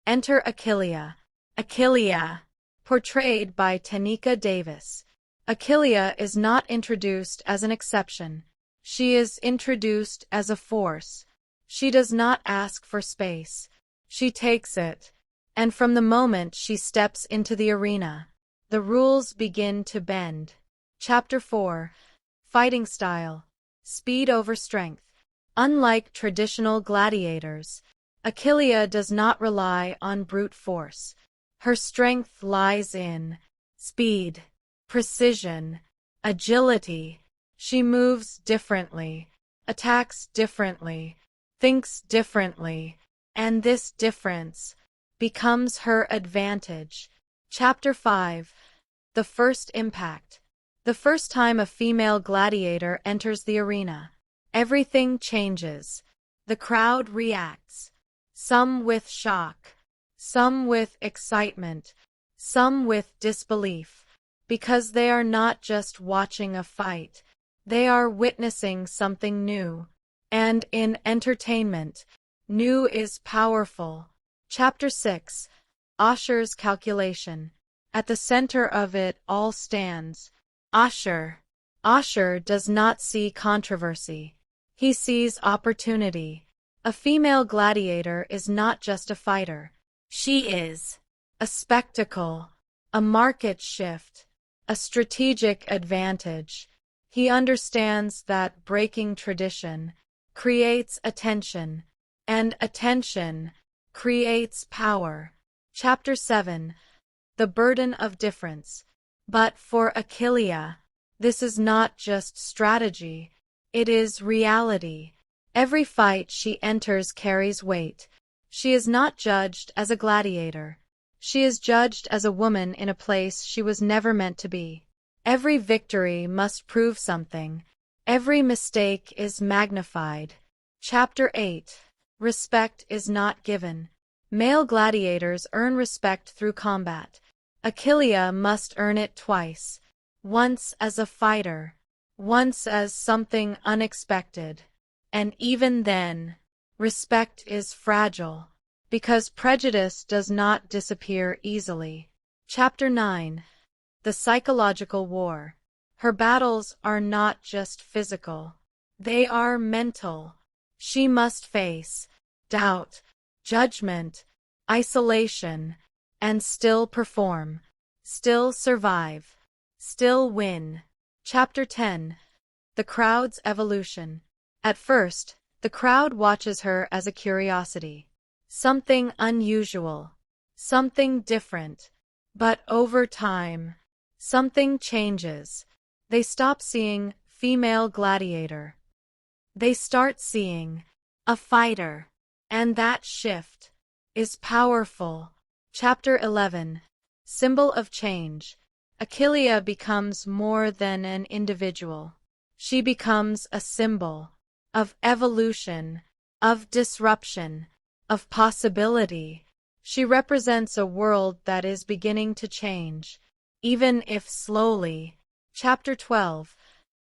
Enter Achillea. Achillea, portrayed by Tenika Davis. Achillea is not introduced as an exception. She is introduced as a force. She does not ask for space. She takes it. And from the moment she steps into the arena, the rules begin to bend. Chapter 4. Fighting style. Speed over strength. Unlike traditional gladiators, Achillea does not rely on brute force. Her strength lies in speed, precision, agility. She moves differently, attacks differently, thinks differently, and this difference becomes her advantage. Chapter 5. The first impact. The first time a female gladiator enters the arena, everything changes. The crowd reacts, some with shock, some with excitement, some with disbelief, because they are not just watching a fight, they are witnessing something new. And in entertainment, new is powerful. Chapter 6. Ashur's calculation. At the center of it all stands Ashur. Ashur does not see controversy. He sees opportunity. A female gladiator is not just a fighter. She is a spectacle, a market shift, a strategic advantage. He understands that breaking tradition creates attention, and attention creates power. Chapter 7. The burden of difference. But for Achillea, this is not just strategy, it is reality. Every fight she enters carries weight. She is not judged as a gladiator. She is judged as a woman in a place she was never meant to be. Every victory must prove something. Every mistake is magnified. Chapter 8. Respect is not given. Male gladiators earn respect through combat. Achillea must earn it twice. Once as a fighter, once as something unexpected. And even then, respect is fragile, because prejudice does not disappear easily. Chapter 9. The psychological war. Her battles are not just physical. They are mental. She must face doubt, judgment, isolation, and still perform, still survive, still win. Chapter 10. The crowd's evolution. At first, the crowd watches her as a curiosity. Something unusual, something different. But over time, something changes. They stop seeing female gladiator. They start seeing a fighter. And that shift is powerful. Chapter 11. Symbol of change. Achillea becomes more than an individual. She becomes a symbol of evolution, of disruption, of possibility. She represents a world that is beginning to change, even if slowly. Chapter 12.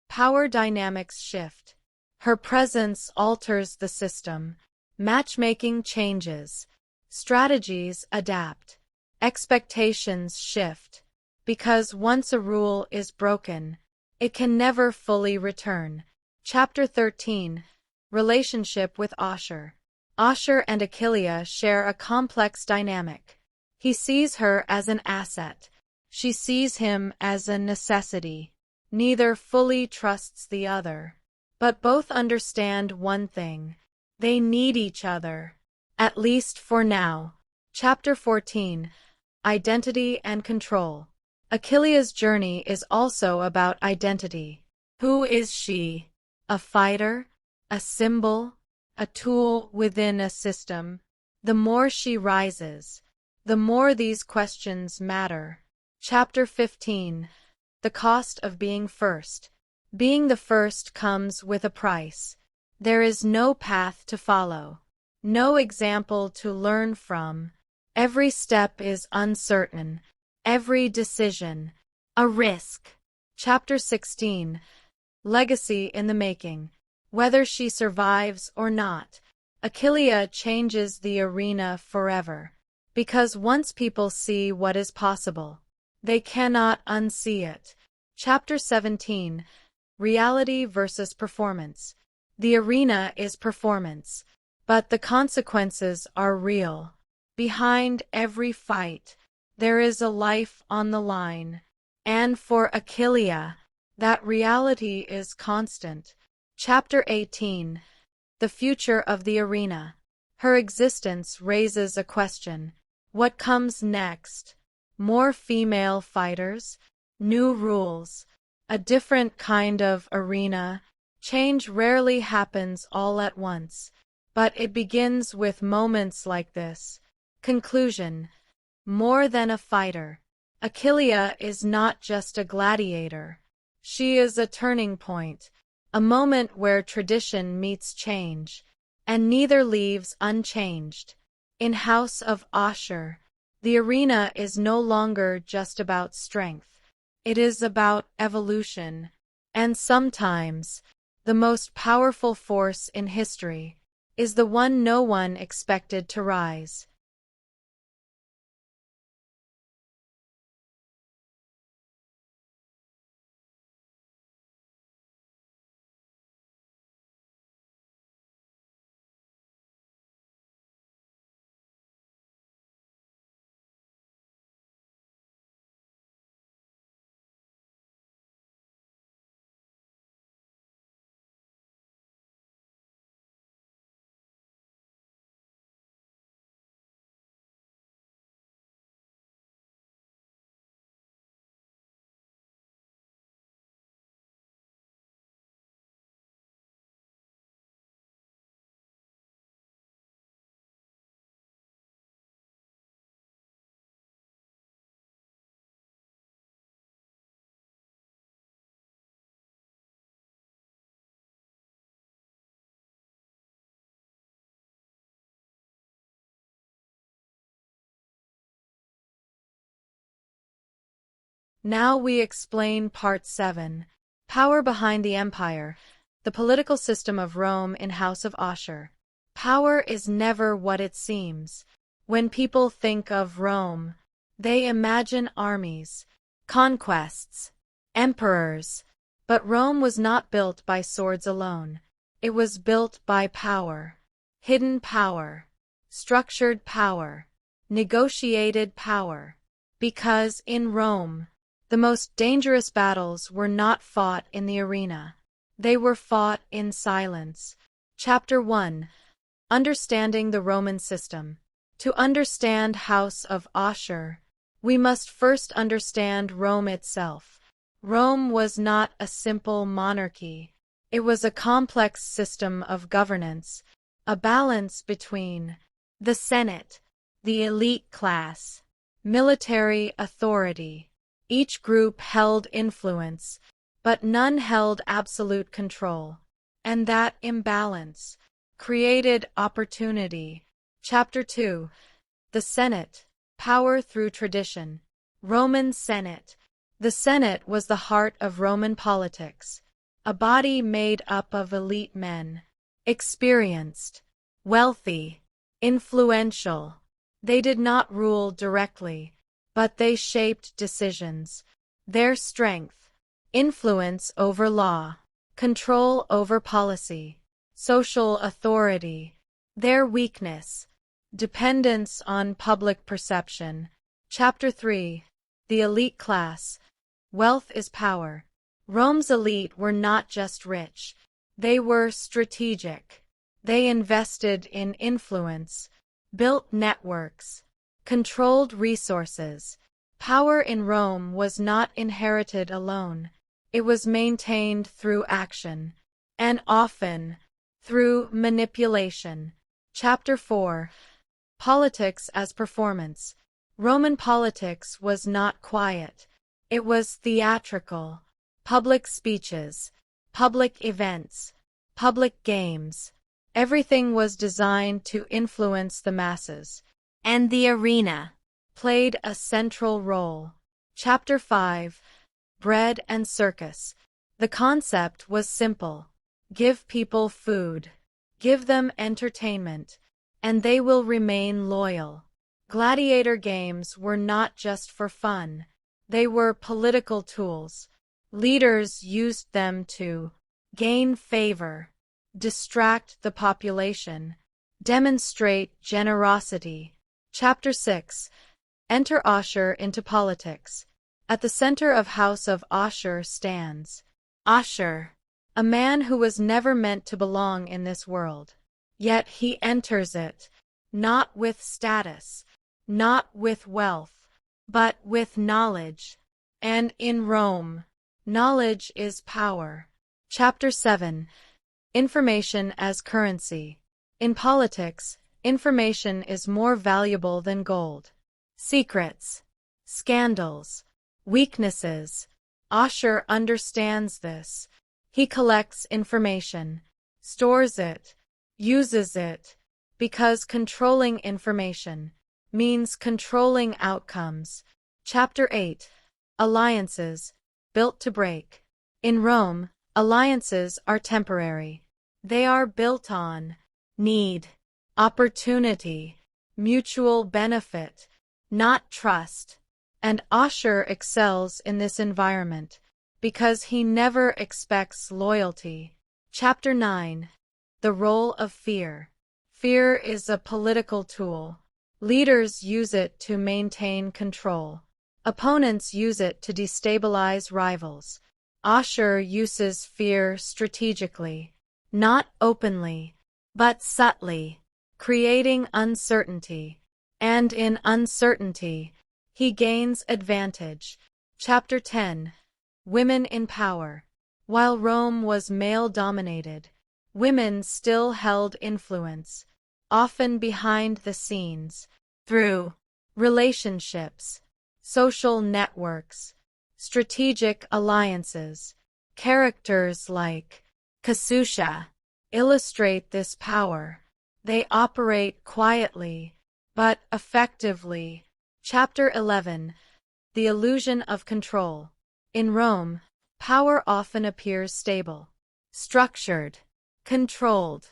Power dynamics shift. Her presence alters the system. Matchmaking changes. Strategies adapt. Expectations shift. because once a rule is broken, it can never fully return. Chapter 13. Relationship with Ashur. Ashur and Achillea share a complex dynamic. He sees her as an asset. She sees him as a necessity. Neither fully trusts the other. But both understand one thing. They need each other. At least for now. Chapter 14. Identity and Control. Achillea's journey is also about identity. Who is she? A fighter? A symbol? A tool within a system? The more she rises, the more these questions matter. Chapter 15. The Cost of Being First. Being the first comes with a price. There is no path to follow, no example to learn from. Every step is uncertain, every decision a risk. Chapter 16. Legacy in the Making. Whether she survives or not, Achillea changes the arena forever. Because once people see what is possible, they cannot unsee it. Chapter 17. Reality versus performance. The arena is performance, but the consequences are real. Behind every fight, there is a life on the line. And for Achillea, that reality is constant. Chapter 18. The Future of the Arena. Her existence raises a question. What comes next? More female fighters? New rules? A different kind of arena? Change rarely happens all at once, but it begins with moments like this. Conclusion. More than a fighter, Achillea is not just a gladiator. She is a turning point, a moment where tradition meets change, and neither leaves unchanged. In House of Ashur, the arena is no longer just about strength. It is about evolution, and sometimes, the most powerful force in history is the one no one expected to rise. Now we explain Part 7. Power behind the Empire. The political system of Rome in House of Ashur. Power is never what it seems. When people think of Rome, they imagine armies, conquests, emperors. But Rome was not built by swords alone. It was built by power. Hidden power. Structured power. Negotiated power. Because in Rome, the most dangerous battles were not fought in the arena. They were fought in silence. Chapter 1. Understanding the Roman System. To understand House of Ashur, we must first understand Rome itself. Rome was not a simple monarchy. It was a complex system of governance, a balance between the Senate, the elite class, military authority. Each group held influence, but none held absolute control. And that imbalance created opportunity. Chapter 2. The Senate. Power through tradition. Roman Senate. The Senate was the heart of Roman politics, a body made up of elite men, experienced, wealthy, influential. They did not rule directly, but they shaped decisions. Their strength: influence over law, control over policy, social authority. Their weakness: dependence on public perception. Chapter 3: The Elite Class. Wealth is power. Rome's elite were not just rich. They were strategic. They invested in influence, built networks, controlled resources. Power in Rome was not inherited alone. It was maintained through action, and often through manipulation. Chapter 4: Politics as Performance. Roman politics was not quiet. It was theatrical. Public speeches, public events, public games. Everything was designed to influence the masses, and the arena played a central role. Chapter 5: Bread and Circus. The concept was simple. Give people food, give them entertainment, and they will remain loyal. Gladiator games were not just for fun. They were political tools. Leaders used them to gain favor, distract the population, demonstrate generosity. Chapter 6: Enter Ashur into politics. At the center of House of Ashur stands Ashur, a man who was never meant to belong in this world. Yet he enters it, not with status, not with wealth, but with knowledge. And in Rome, knowledge is power. Chapter 7: Information as Currency. In politics, information is more valuable than gold. Secrets, scandals, weaknesses. Ashur understands this. He collects information, stores it, uses it, because controlling information means controlling outcomes. Chapter 8: Alliances built to break. In Rome, alliances are temporary. They are built on need, opportunity, mutual benefit, not trust. And Ashur excels in this environment because he never expects loyalty. Chapter 9: The Role of Fear. Fear is a political tool. Leaders use it to maintain control. Opponents use it to destabilize rivals. Ashur uses fear strategically, not openly, but subtly, creating uncertainty. And in uncertainty, he gains advantage. Chapter 10: Women in Power. While Rome was male-dominated, women still held influence, often behind the scenes, through relationships, social networks, strategic alliances. Characters like Cossutia illustrate this power. They operate quietly, but effectively. Chapter 11: The Illusion of Control. In Rome, power often appears stable, structured, controlled,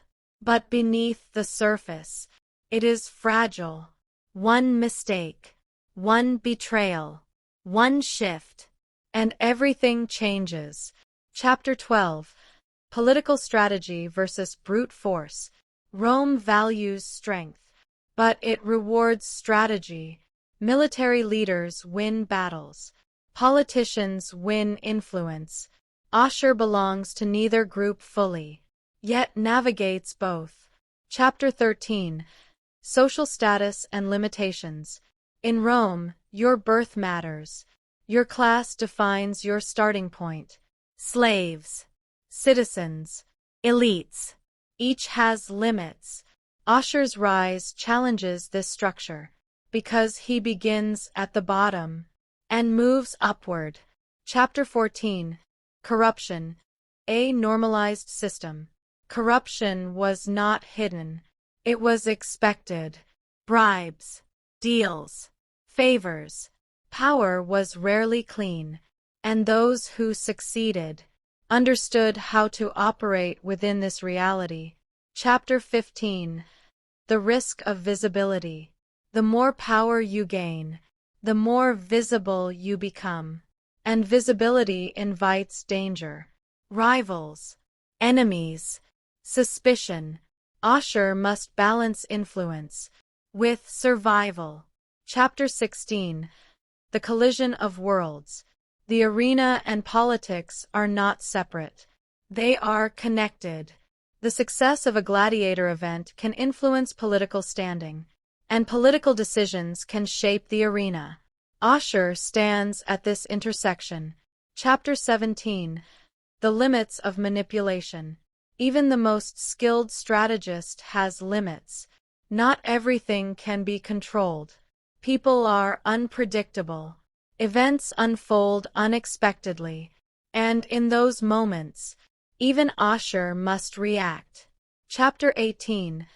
but beneath the surface, it is fragile. One mistake, one betrayal, one shift, and everything changes. Chapter 12: Political Strategy versus Brute Force. Rome values strength, but it rewards strategy. Military leaders win battles. Politicians win influence. Ashur belongs to neither group fully, yet navigates both. Chapter 13: Social Status and Limitations. In Rome, your birth matters. Your class defines your starting point. Slaves, citizens, elites. Each has limits. Ashur's rise challenges this structure, because he begins at the bottom and moves upward. Chapter 14: Corruption, a normalized system. Corruption was not hidden. It was expected. Bribes, deals, favors. Power was rarely clean, and those who succeeded understood how to operate within this reality. Chapter 15: The Risk of Visibility. The more power you gain, the more visible you become. And visibility invites danger. Rivals, enemies, suspicion. Ashur must balance influence with survival. Chapter 16. The Collision of Worlds. The arena and politics are not separate. They are connected. The success of a gladiator event can influence political standing, and political decisions can shape the arena. Ashur stands at this intersection. Chapter 17. The Limits of Manipulation. Even the most skilled strategist has limits. Not everything can be controlled. People are unpredictable. Events unfold unexpectedly, and in those moments, even Ashur must react. Chapter 18.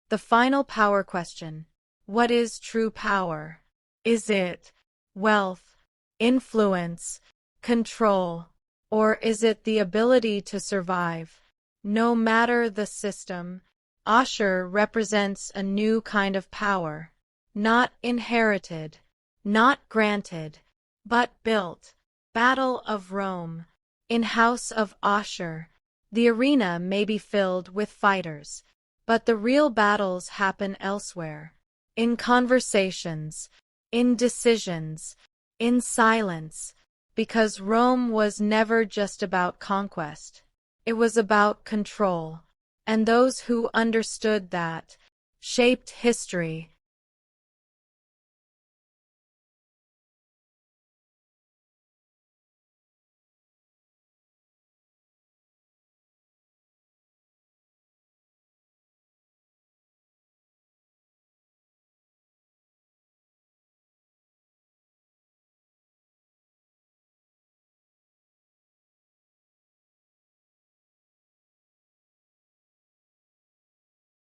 The Final Power Question. What is true power? Is it wealth, influence, control, or is it the ability to survive? No matter the system, Ashur represents a new kind of power, not inherited, not granted, but built. Battle of Rome. In House of Ashur, the arena may be filled with fighters, but the real battles happen elsewhere. In conversations, in decisions, in silence, because Rome was never just about conquest. It was about control, and those who understood that shaped history.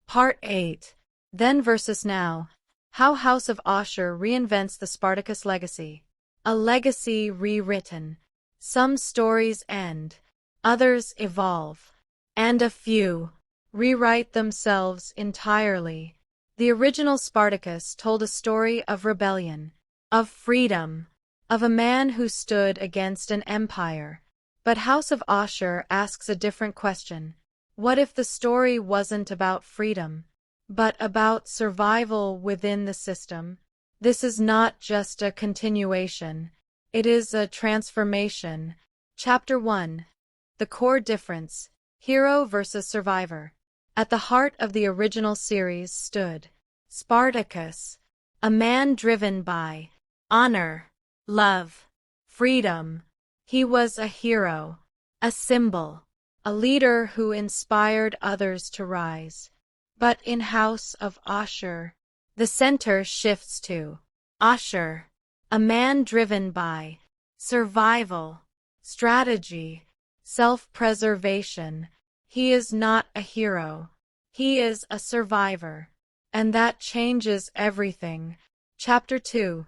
Part 8. Then versus Now. How House of Ashur reinvents the Spartacus legacy. A legacy rewritten. Some stories end, others evolve, and a few rewrite themselves entirely. The original Spartacus told a story of rebellion, of freedom, of a man who stood against an empire. But House of Ashur asks a different question. What if the story wasn't about freedom, but about survival within the system? This is not just a continuation. It is a transformation. Chapter 1. The Core Difference. Hero versus Survivor. At the heart of the original series stood Spartacus, a man driven by honor, love, freedom. He was a hero, a symbol, a leader who inspired others to rise. But in House of Ashur, the center shifts to Ashur, a man driven by survival, strategy, self-preservation. He is not a hero. He is a survivor. And that changes everything. Chapter 2.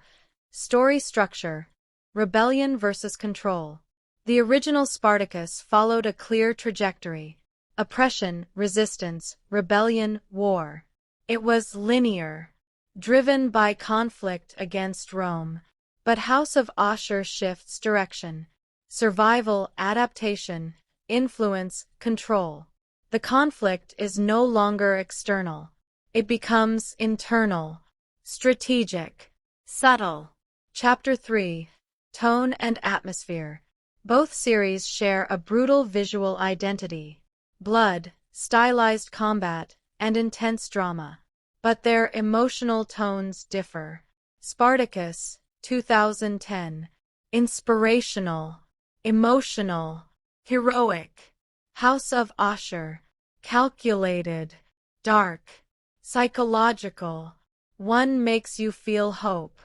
Story Structure. Rebellion versus Control. The original Spartacus followed a clear trajectory. Oppression, resistance, rebellion, war. It was linear, driven by conflict against Rome. But House of Ashur shifts direction. Survival, adaptation, influence, control. The conflict is no longer external. It becomes internal, strategic, subtle. Chapter 3. Tone and Atmosphere. Both series share a brutal visual identity. Blood, stylized combat, and intense drama. But their emotional tones differ. Spartacus, 2010. Inspirational, emotional, heroic. House of Ashur. Calculated, dark, psychological. One makes you feel hope.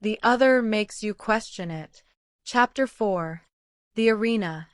The other makes you question it. Chapter 4. The Arena.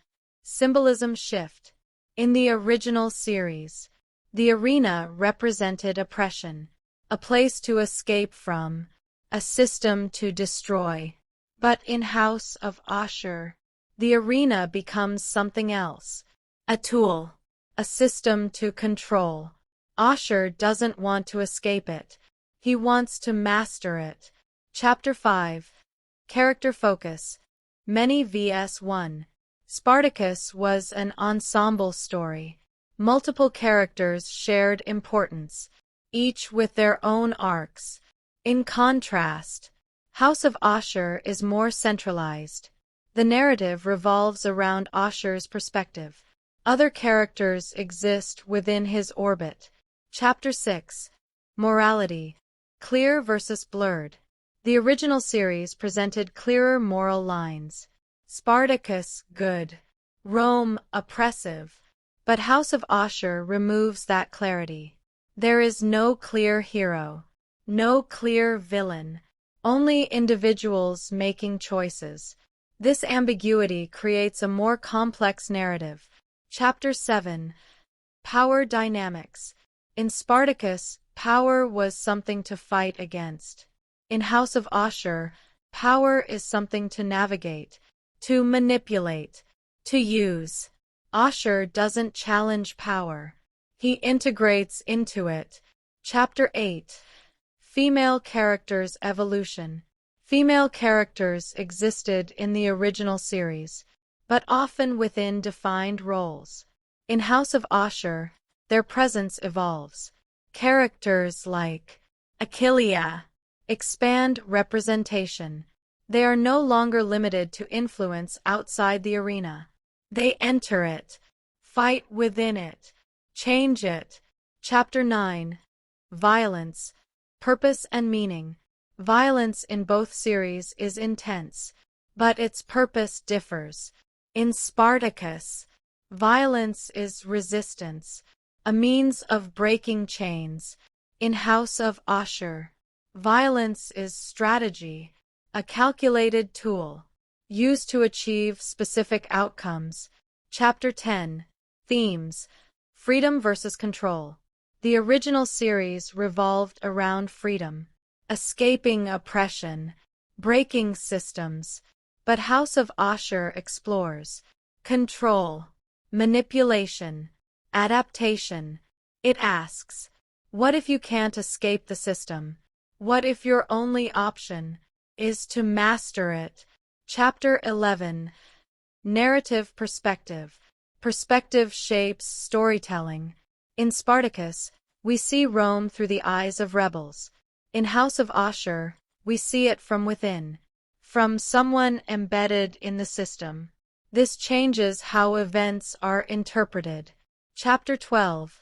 Symbolism Shift. In the original series, the arena represented oppression, a place to escape from, a system to destroy. But in House of Ashur, the arena becomes something else, a tool, a system to control. Ashur doesn't want to escape it. He wants to master it. Chapter 5. Character focus. Many vs 1. Spartacus was an ensemble story. Multiple characters shared importance, each with their own arcs. In contrast, House of Ashur is more centralized. The narrative revolves around Ashur's perspective. Other characters exist within his orbit. Chapter 6. Morality. Clear versus blurred. The original series presented clearer moral lines. Spartacus, good. Rome, oppressive. But House of Ashur removes that clarity. There is no clear hero. No clear villain. Only individuals making choices. This ambiguity creates a more complex narrative. Chapter 7. Power dynamics. In Spartacus, power was something to fight against. In House of Ashur, power is something to navigate, to manipulate, to use. Ashur doesn't challenge power. He integrates into it. Chapter 8. Female characters' evolution. Female characters existed in the original series, but often within defined roles. In House of Ashur, their presence evolves. Characters like Achillea expand representation. They are no longer limited to influence outside the arena. They enter it, fight within it, change it. Chapter 9. Violence, purpose and meaning. Violence in both series is intense, but its purpose differs. In Spartacus, violence is resistance, a means of breaking chains. In House of Ashur, violence is strategy, a calculated tool, used to achieve specific outcomes. Chapter 10. Themes. Freedom versus control. The original series revolved around freedom, escaping oppression, breaking systems, but House of Ashur explores control, manipulation, adaptation. It asks, what if you can't escape the system? What if your only option is to master it? Chapter 11. Narrative perspective. Perspective shapes storytelling. In Spartacus, we see Rome through the eyes of rebels. In House of Ashur, we see it from within, from someone embedded in the system. This changes how events are interpreted. Chapter 12.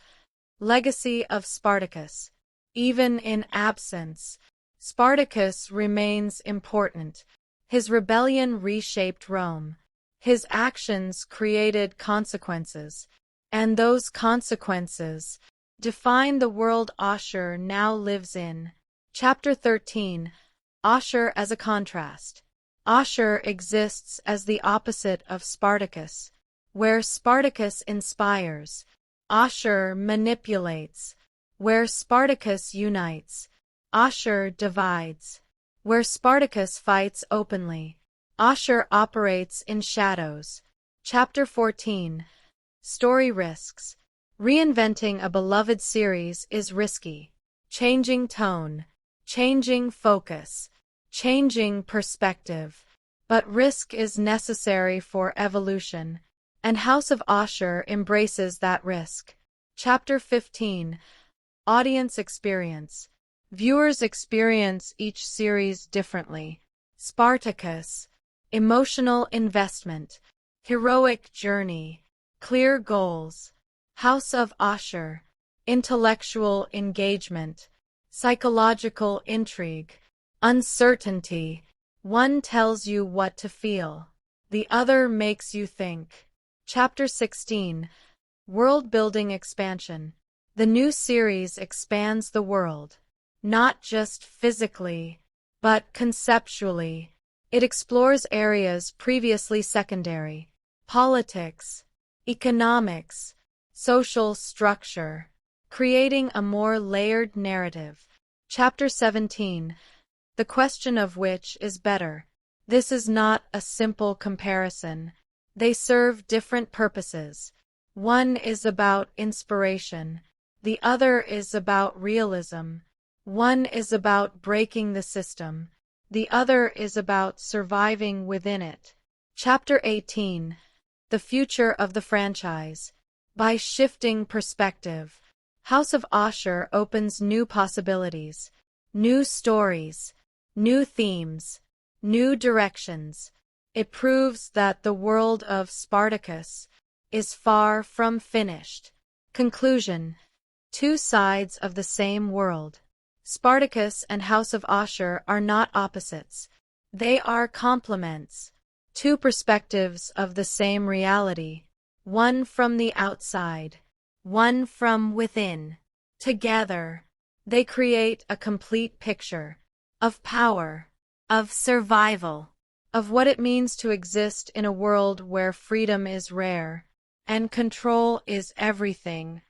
Legacy of Spartacus. Even in absence, Spartacus remains important. His rebellion reshaped Rome. His actions created consequences, and those consequences define the world Ashur now lives in. Chapter 13. Ashur as a contrast. Ashur exists as the opposite of Spartacus. Where Spartacus inspires, Ashur manipulates. Where Spartacus unites, Ashur divides. Where Spartacus fights openly, Ashur operates in shadows. Chapter 14. Story risks. Reinventing a beloved series is risky. Changing tone, changing focus, changing perspective. But risk is necessary for evolution, and House of Ashur embraces that risk. Chapter 15. Audience experience. Viewers experience each series differently. Spartacus. Emotional investment. Heroic journey. Clear goals. House of Ashur. Intellectual engagement. Psychological intrigue. Uncertainty. One tells you what to feel. The other makes you think. Chapter 16. World-building expansion. The new series expands the world. Not just physically, but conceptually. It explores areas previously secondary. Politics, economics, social structure, creating a more layered narrative. Chapter 17. The question of which is better. This is not a simple comparison. They serve different purposes. One is about inspiration. The other is about realism. One is about breaking the system. The other is about surviving within it. Chapter 18. The Future of the Franchise. By shifting perspective, House of Ashur opens new possibilities, new stories, new themes, new directions. It proves that the world of Spartacus is far from finished. Conclusion. Two sides of the same world. Spartacus and House of Ashur are not opposites. They are complements. Two perspectives of the same reality. One from the outside, one from within. Together, they create a complete picture of power, of survival, of what it means to exist in a world where freedom is rare and control is everything.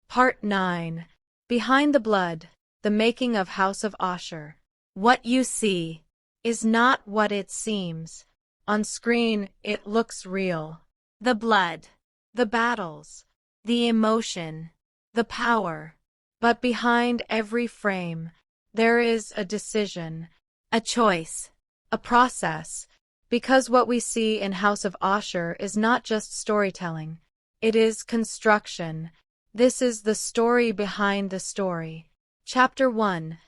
Part 9. Behind the Blood, the Making of House of Ashur. What you see is not what it seems. On screen, it looks real. The blood, the battles, the emotion, the power. But behind every frame, there is a decision, a choice, a process. Because what we see in House of Ashur is not just storytelling. It is construction. This is the story behind the story. Chapter 1.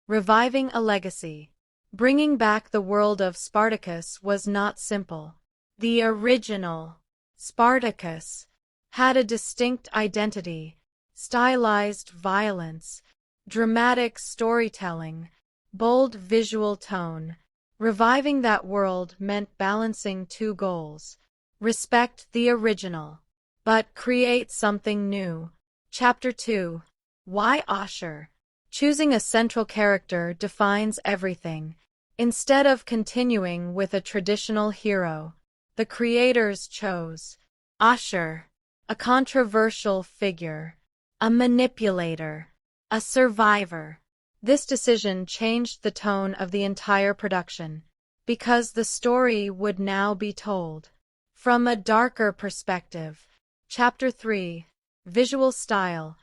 Reviving a Legacy. Bringing back the world of Spartacus was not simple. The original Spartacus had a distinct identity, stylized violence, dramatic storytelling, bold visual tone. Reviving that world meant balancing two goals. Respect the original, but create something new. Chapter 2. Why Ashur? Choosing a central character defines everything. Instead of continuing with a traditional hero, the creators chose Ashur, a controversial figure, a manipulator, a survivor. This decision changed the tone of the entire production, because the story would now be told from a darker perspective. Chapter 3. Visual Style.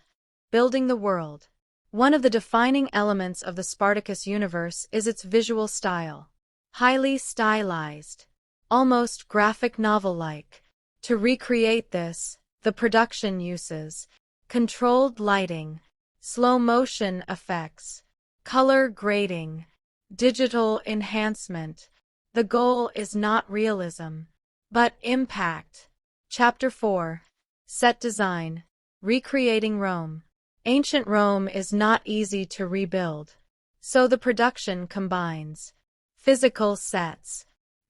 Building the World. One of the defining elements of the Spartacus universe is its visual style. Highly stylized, almost graphic novel-like. To recreate this, the production uses controlled lighting, slow-motion effects, color grading, digital enhancement. The goal is not realism, but impact. Chapter 4. Set Design. Recreating Rome. Ancient Rome is not easy to rebuild, so the production combines physical sets,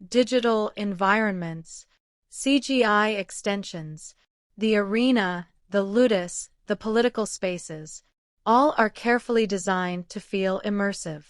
digital environments, CGI extensions. The arena, the ludus, the political spaces, all are carefully designed to feel immersive,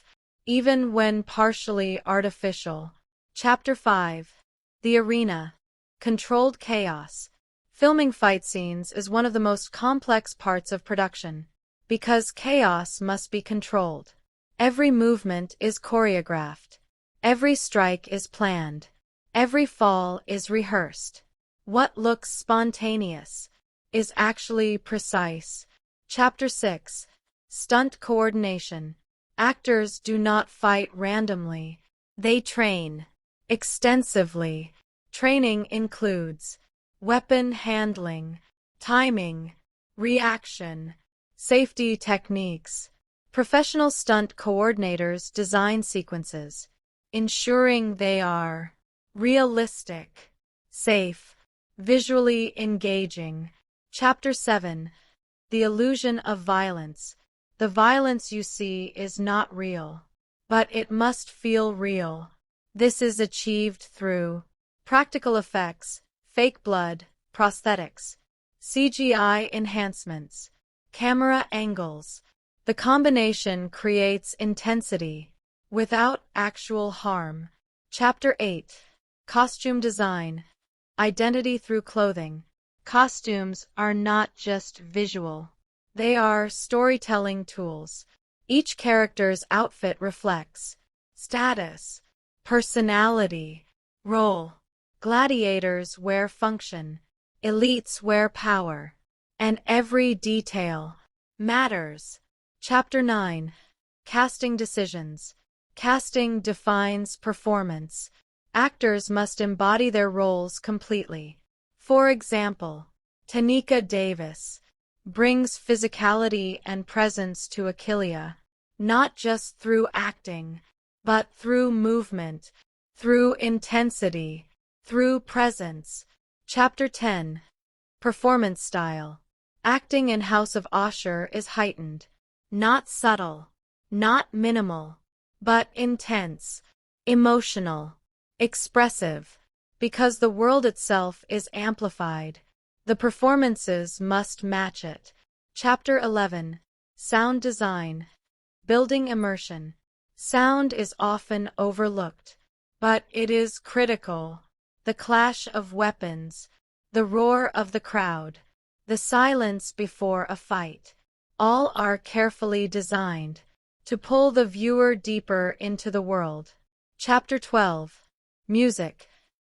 even when partially artificial. Chapter 5. The Arena. Controlled Chaos. Filming fight scenes is one of the most complex parts of production, because chaos must be controlled. Every movement is choreographed. Every strike is planned. Every fall is rehearsed. What looks spontaneous is actually precise. Chapter 6. Stunt Coordination. Actors do not fight randomly. They train extensively. Training includes weapon handling, timing, reaction, safety techniques. Professional stunt coordinators design sequences, ensuring they are realistic, safe, visually engaging. Chapter 7. The Illusion of Violence. The violence you see is not real, but it must feel real. This is achieved through practical effects, fake blood, prosthetics, CGI enhancements, camera angles. The combination creates intensity without actual harm. Chapter 8. Costume Design. Identity through clothing. Costumes are not just visual. They are storytelling tools. Each character's outfit reflects status, personality, role. Gladiators wear function. Elites wear power. and every detail matters. Chapter 9. Casting Decisions. Casting defines performance. Actors must embody their roles completely. For example, Tenika Davis brings physicality and presence to Achillea, not just through acting, but through movement, through intensity, through presence. Chapter 10. Performance Style. Acting in House of Ashur is heightened, not subtle, not minimal, but intense, emotional, expressive. Because the world itself is amplified, the performances must match it. Chapter 11. Sound Design. Building Immersion. Sound is often overlooked, but it is critical. The clash of weapons, the roar of the crowd, the silence before a fight, all are carefully designed to pull the viewer deeper into the world. Chapter 12. Music.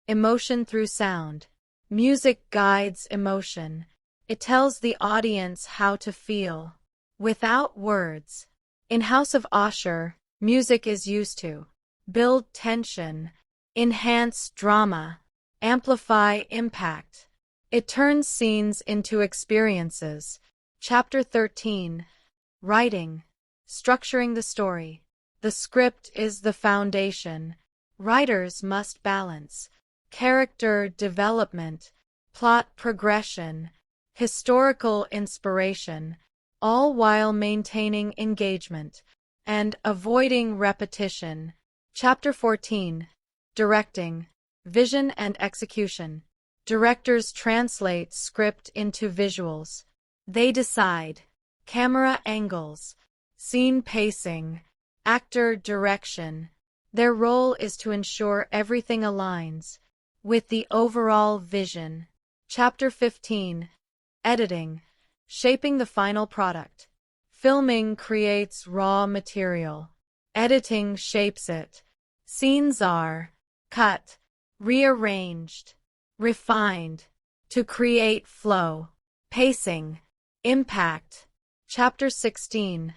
Emotion through sound. Music guides emotion. It tells the audience how to feel, without words. In House of Ashur, music is used to build tension, enhance drama, amplify impact. It turns scenes into experiences. Chapter 13. Writing. Structuring the story. The script is the foundation. Writers must balance character development, plot progression, historical inspiration, all while maintaining engagement and avoiding repetition. Chapter 14. Directing. Vision and Execution. Directors translate script into visuals. They decide camera angles, scene pacing, actor direction. Their role is to ensure everything aligns with the overall vision. Chapter 15. Editing. Shaping the final product. Filming creates raw material. Editing shapes it. Scenes are cut, rearranged, refined to create flow, pacing, impact. Chapter 16.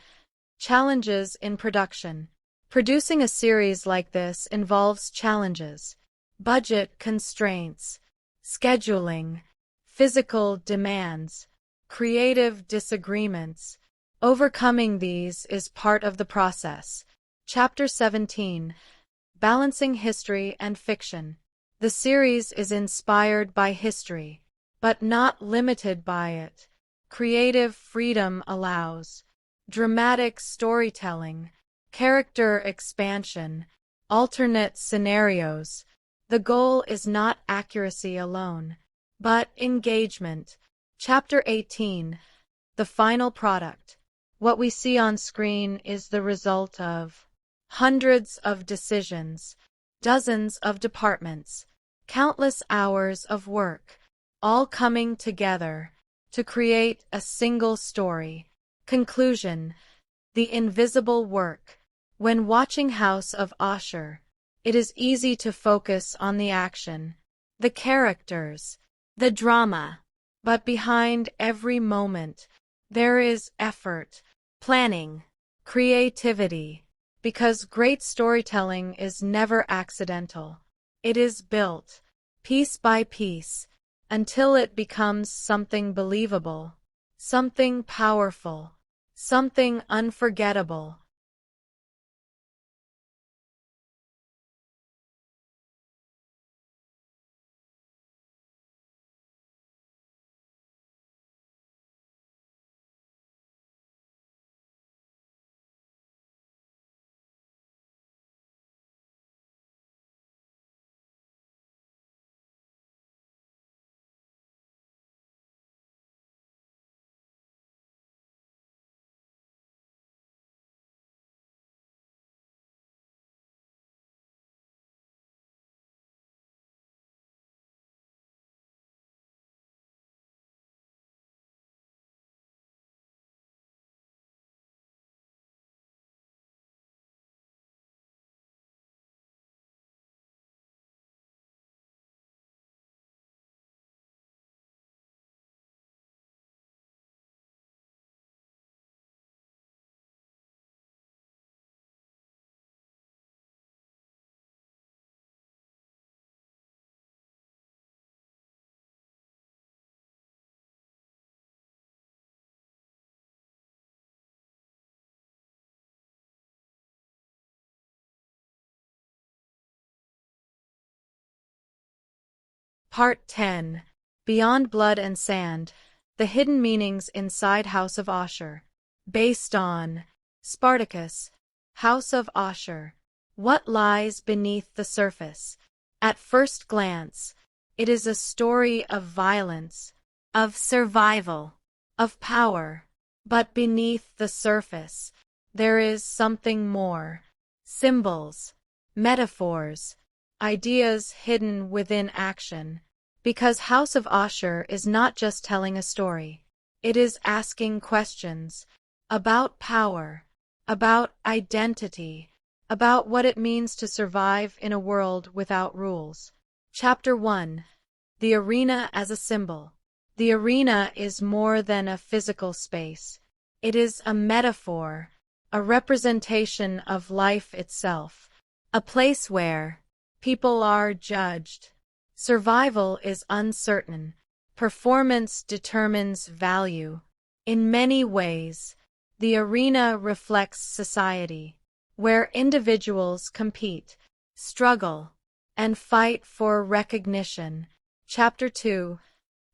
Challenges in production. Producing a series like this involves challenges, budget constraints, scheduling, physical demands, creative disagreements. Overcoming these is part of the process. Chapter 17. Balancing History and Fiction. The series is inspired by history, but not limited by it. Creative freedom allows dramatic storytelling, character expansion, alternate scenarios. The goal is not accuracy alone, but engagement. Chapter 18. The Final Product. What we see on screen is the result of hundreds of decisions, dozens of departments, countless hours of work, all coming together to create a single story. Conclusion. The invisible work. When watching House of Ashur, it is easy to focus on the action, the characters, the drama, but behind every moment, there is effort, planning, creativity, because great storytelling is never accidental. It is built, piece by piece, until it becomes something believable, something powerful, something unforgettable. Part 10. Beyond Blood and Sand, The Hidden Meanings Inside House of Ashur. Based on Spartacus, House of Ashur. What lies beneath the surface? At first glance, it is a story of violence, of survival, of power. But beneath the surface, there is something more. Symbols, metaphors, ideas hidden within action. Because House of Ashur is not just telling a story. It is asking questions about power, about identity, about what it means to survive in a world without rules. Chapter 1. The Arena as a Symbol. The arena is more than a physical space. It is a metaphor, a representation of life itself, a place where people are judged. Survival is uncertain. Performance determines value. In many ways, the arena reflects society, where individuals compete, struggle, and fight for recognition. Chapter 2.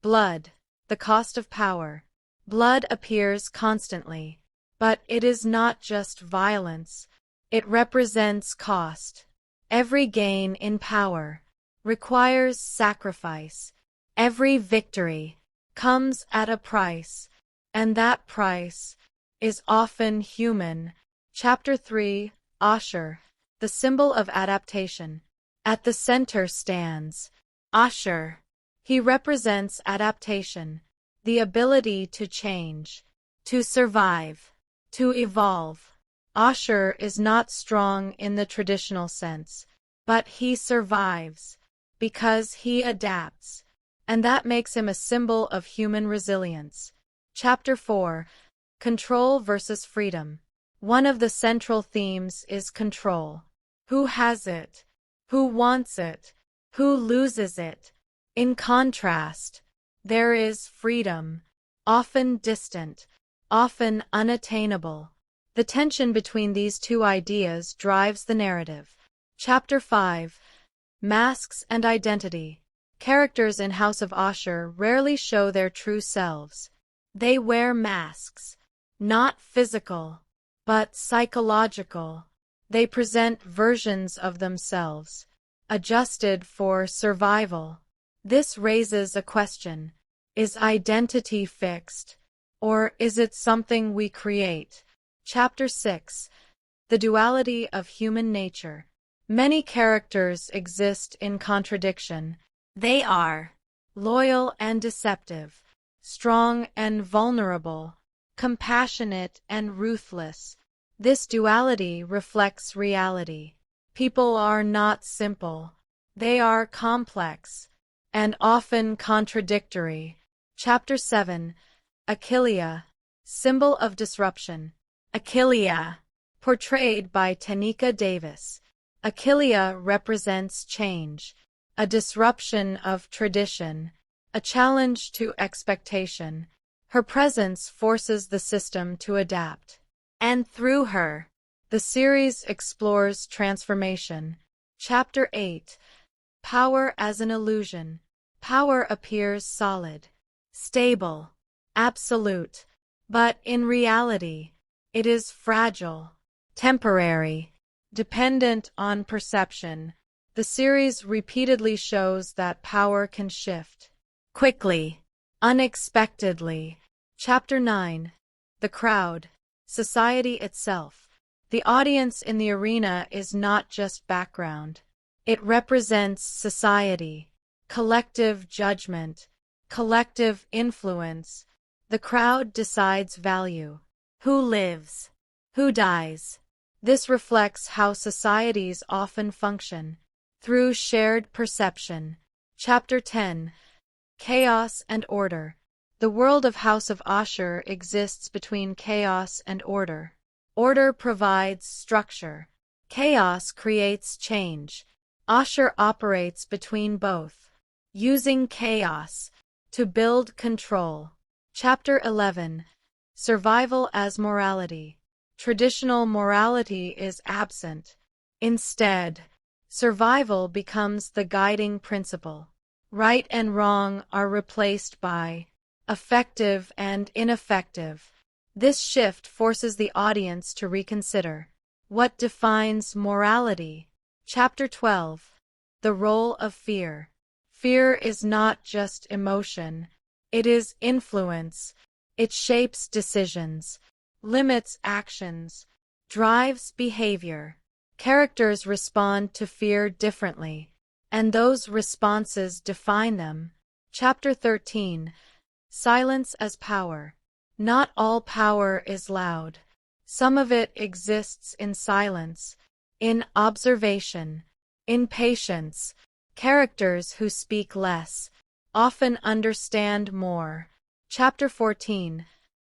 Blood, the Cost of Power. Blood appears constantly, but it is not just violence. It represents cost. Every gain in power requires sacrifice. Every victory comes at a price, and that price is often human. Chapter 3. Ashur, the symbol of adaptation. At the center stands Ashur. He represents adaptation, the ability to change, to survive, to evolve. Ashur is not strong in the traditional sense, but he survives because he adapts, and that makes him a symbol of human resilience. Chapter 4. Control versus freedom. One of the central themes is control. Who has it? Who wants it? Who loses it? In contrast, there is freedom, often distant, often unattainable. The tension between these two ideas drives the narrative. Chapter 5. Masks and Identity. Characters in House of Ashur rarely show their true selves. They wear masks, not physical, but psychological. They present versions of themselves, adjusted for survival. This raises a question. Is identity fixed, or is it something we create? Chapter 6. The Duality of Human Nature. Many characters exist in contradiction. They are loyal and deceptive, strong and vulnerable, compassionate and ruthless. This duality reflects reality. People are not simple. They are complex and often contradictory. Chapter 7. Achillea, symbol of disruption. Achillea, portrayed by Tenika Davis. Achillea represents change, a disruption of tradition, a challenge to expectation. Her presence forces the system to adapt. And through her, the series explores transformation. Chapter 8. Power as an Illusion. Power appears solid, stable, absolute, but in reality, it is fragile, temporary, dependent on perception. The series repeatedly shows that power can shift quickly, unexpectedly. Chapter 9. The Crowd, Society Itself. The audience in the arena is not just background. It represents society, collective judgment, collective influence. The crowd decides value. Who lives? Who dies? This reflects how societies often function, through shared perception. Chapter 10. Chaos and Order. The world of House of Ashur exists between chaos and order. Order provides structure. Chaos creates change. Ashur operates between both, using chaos to build control. Chapter 11. Survival as Morality. Traditional morality is absent. Instead, survival becomes the guiding principle. Right and wrong are replaced by effective and ineffective. This shift forces the audience to reconsider what defines morality. Chapter 12. The role of fear. Fear is not just emotion, it is influence. It shapes decisions, limits actions, drives behavior. Characters respond to fear differently, and those responses define them. Chapter 13. Silence as power. Not all power is loud. Some of it exists in silence, in observation, in patience. Characters who speak less often understand more. Chapter 14.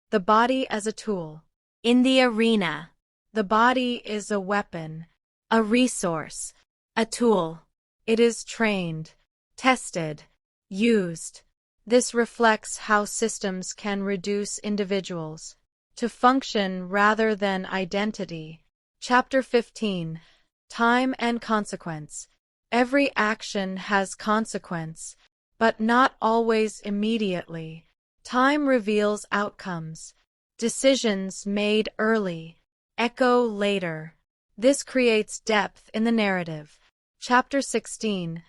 The body as a tool. In the arena, the body is a weapon, a resource, a tool. It is trained, tested, used. This reflects how systems can reduce individuals to function rather than identity. Chapter 15. Time and consequence. Every action has consequence, but not always immediately. Time reveals outcomes. Decisions made early echo later. This creates depth in the narrative. Chapter 16.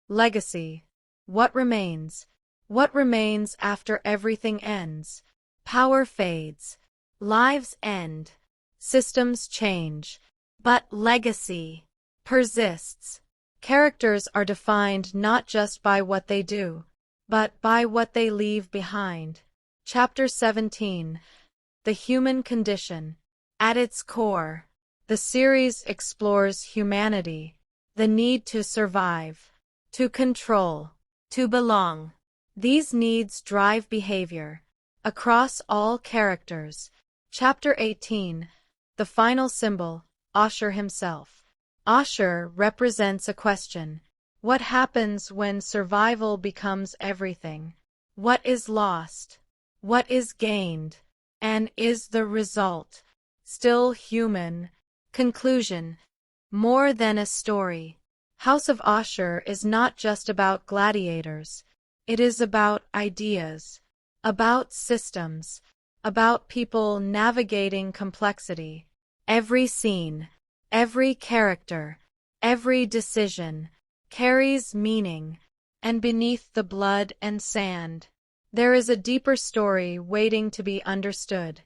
Legacy. What remains? What remains after everything ends? Power fades. Lives end. Systems change. But legacy persists. Characters are defined not just by what they do, but by what they leave behind. Chapter 17. The human condition. At its core, the series explores humanity, the need to survive, to control, to belong. These needs drive behavior across all characters. Chapter 18. The final symbol, Ashur himself. Ashur represents a question. What happens when survival becomes everything? What is lost? What is gained? And is the result still human? Conclusion. More than a story. House of Ashur is not just about gladiators. It is about ideas, about systems, about people navigating complexity. Every scene, every character, every decision carries meaning, and beneath the blood and sand, there is a deeper story waiting to be understood.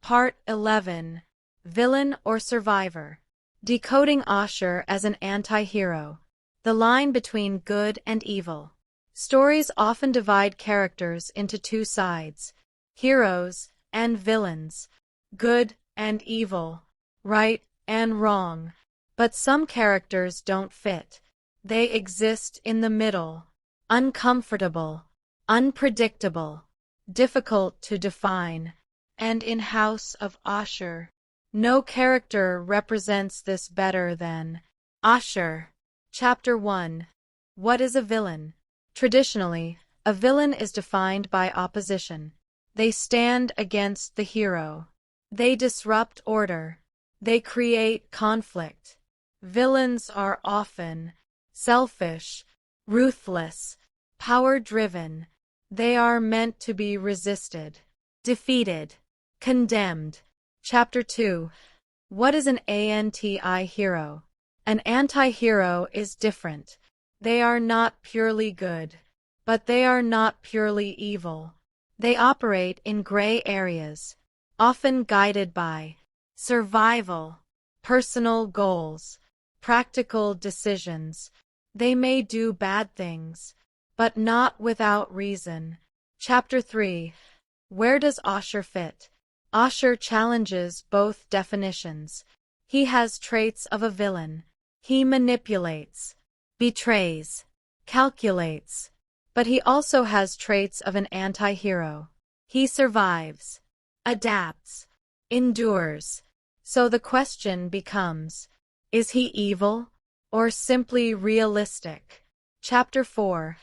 Part 11. Villain or Survivor. Decoding Ashur as an anti-hero. The line between good and evil. Stories often divide characters into two sides, heroes and villains, good and evil, right and wrong. But some characters don't fit. They exist in the middle, uncomfortable, unpredictable, difficult to define. And in House of Ashur, no character represents this better than Ashur. Chapter 1. What is a villain? Traditionally, a villain is defined by opposition. They stand against the hero. They disrupt order. They create conflict. Villains are often selfish, ruthless, power-driven. They are meant to be resisted, defeated, condemned. Chapter 2. What is an anti-hero? An anti-hero is different. They are not purely good, but they are not purely evil. They operate in gray areas, often guided by survival, personal goals, practical decisions. They may do bad things, but not without reason. Chapter 3. Where does Ashur fit? Ashur challenges both definitions. He has traits of a villain. He manipulates, betrays, calculates, but he also has traits of an anti-hero. He survives, adapts, endures. So the question becomes, is he evil or simply realistic? Chapter 4.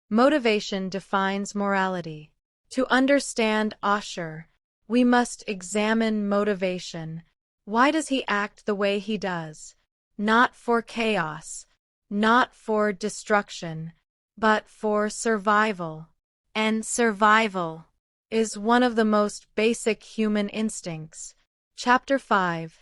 Motivation defines morality. To understand Ashur, we must examine motivation. Why does he act the way he does? Not for chaos, not for destruction, but for survival. And survival is one of the most basic human instincts. Chapter 5.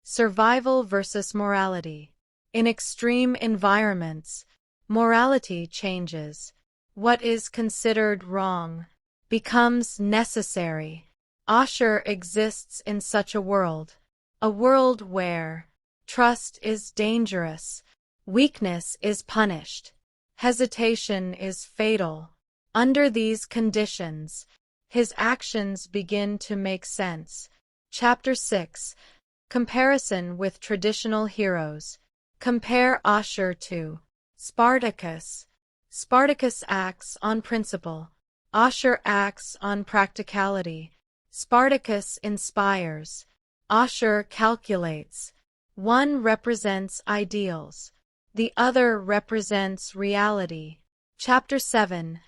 Survival versus morality. In extreme environments, morality changes. What is considered wrong becomes necessary. Ashur exists in such a world where trust is dangerous, weakness is punished, hesitation is fatal. Under these conditions, his actions begin to make sense. Chapter 6. Comparison with traditional heroes. Compare Ashur to Spartacus. Spartacus acts on principle. Ashur acts on practicality. Spartacus inspires. Ashur calculates. One represents ideals. The other represents reality. Chapter 7.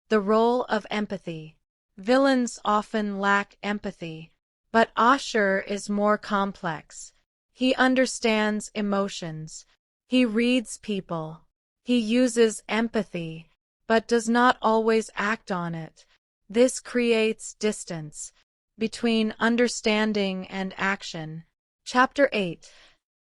The role of empathy. Villains often lack empathy, but Ashur is more complex. He understands emotions. He reads people. He uses empathy, but does not always act on it. This creates distance between understanding and action. Chapter 8.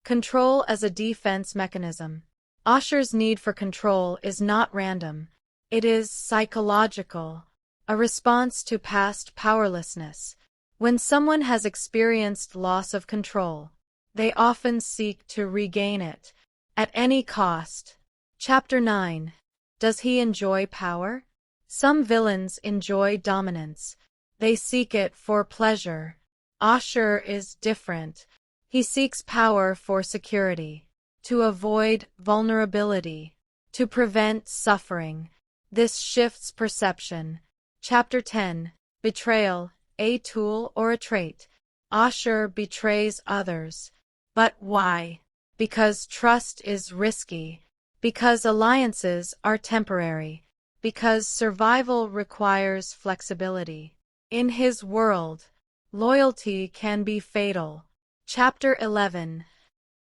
Control as a defense mechanism. Ashur's need for control is not random. It is psychological, a response to past powerlessness. When someone has experienced loss of control, they often seek to regain it at any cost. Chapter 9. Does he enjoy power? Some villains enjoy dominance. They seek it for pleasure. Ashur is different. He seeks power for security, to avoid vulnerability, to prevent suffering. This shifts perception. Chapter 10. Betrayal, a tool or a trait. Ashur betrays others. But why? Because trust is risky. Because alliances are temporary. Because survival requires flexibility. In his world, loyalty can be fatal. Chapter 11.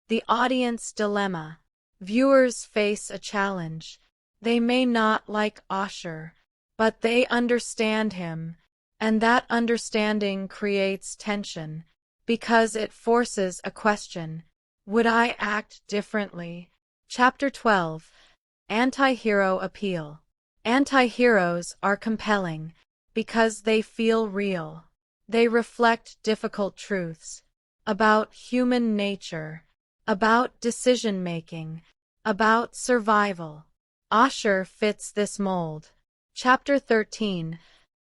The audience dilemma. Viewers face a challenge. They may not like Ashur, but they understand him, and that understanding creates tension, because it forces a question. Would I act differently? Chapter 12. Anti-hero appeal. Anti-heroes are compelling because they feel real. They reflect difficult truths about human nature, about decision-making, about survival. Ashur fits this mold. Chapter 13.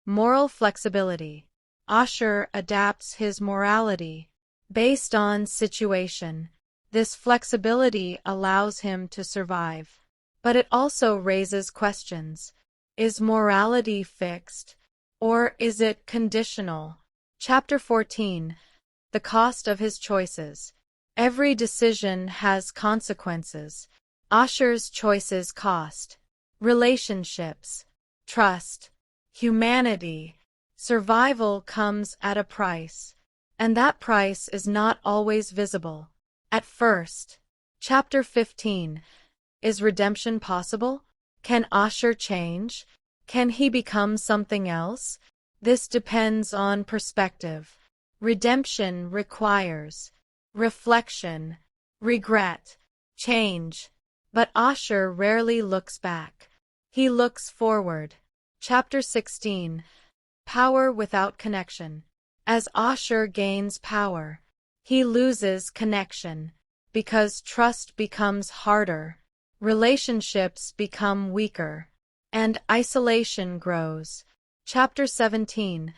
Moral flexibility. Ashur adapts his morality based on situation. This flexibility allows him to survive. But it also raises questions. Is morality fixed, or is it conditional? Chapter 14. The cost of his choices. Every decision has consequences. Ashur's choices cost. Relationships, trust, humanity, survival comes at a price, and that price is not always visible at first. Chapter 15. Is redemption possible? Can Ashur change? Can he become something else? This depends on perspective. Redemption requires reflection, regret, change. But Ashur rarely looks back. He looks forward. Chapter 16. Power without connection. As Ashur gains power, he loses connection, because trust becomes harder, relationships become weaker, and isolation grows. Chapter 17.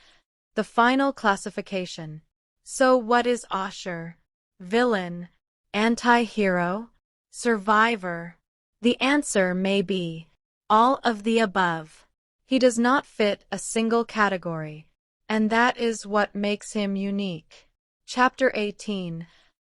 The final classification. So what is Ashur? villain, anti-hero, survivor? The answer may be all of the above. He does not fit a single category, and that is what makes him unique. Chapter 18.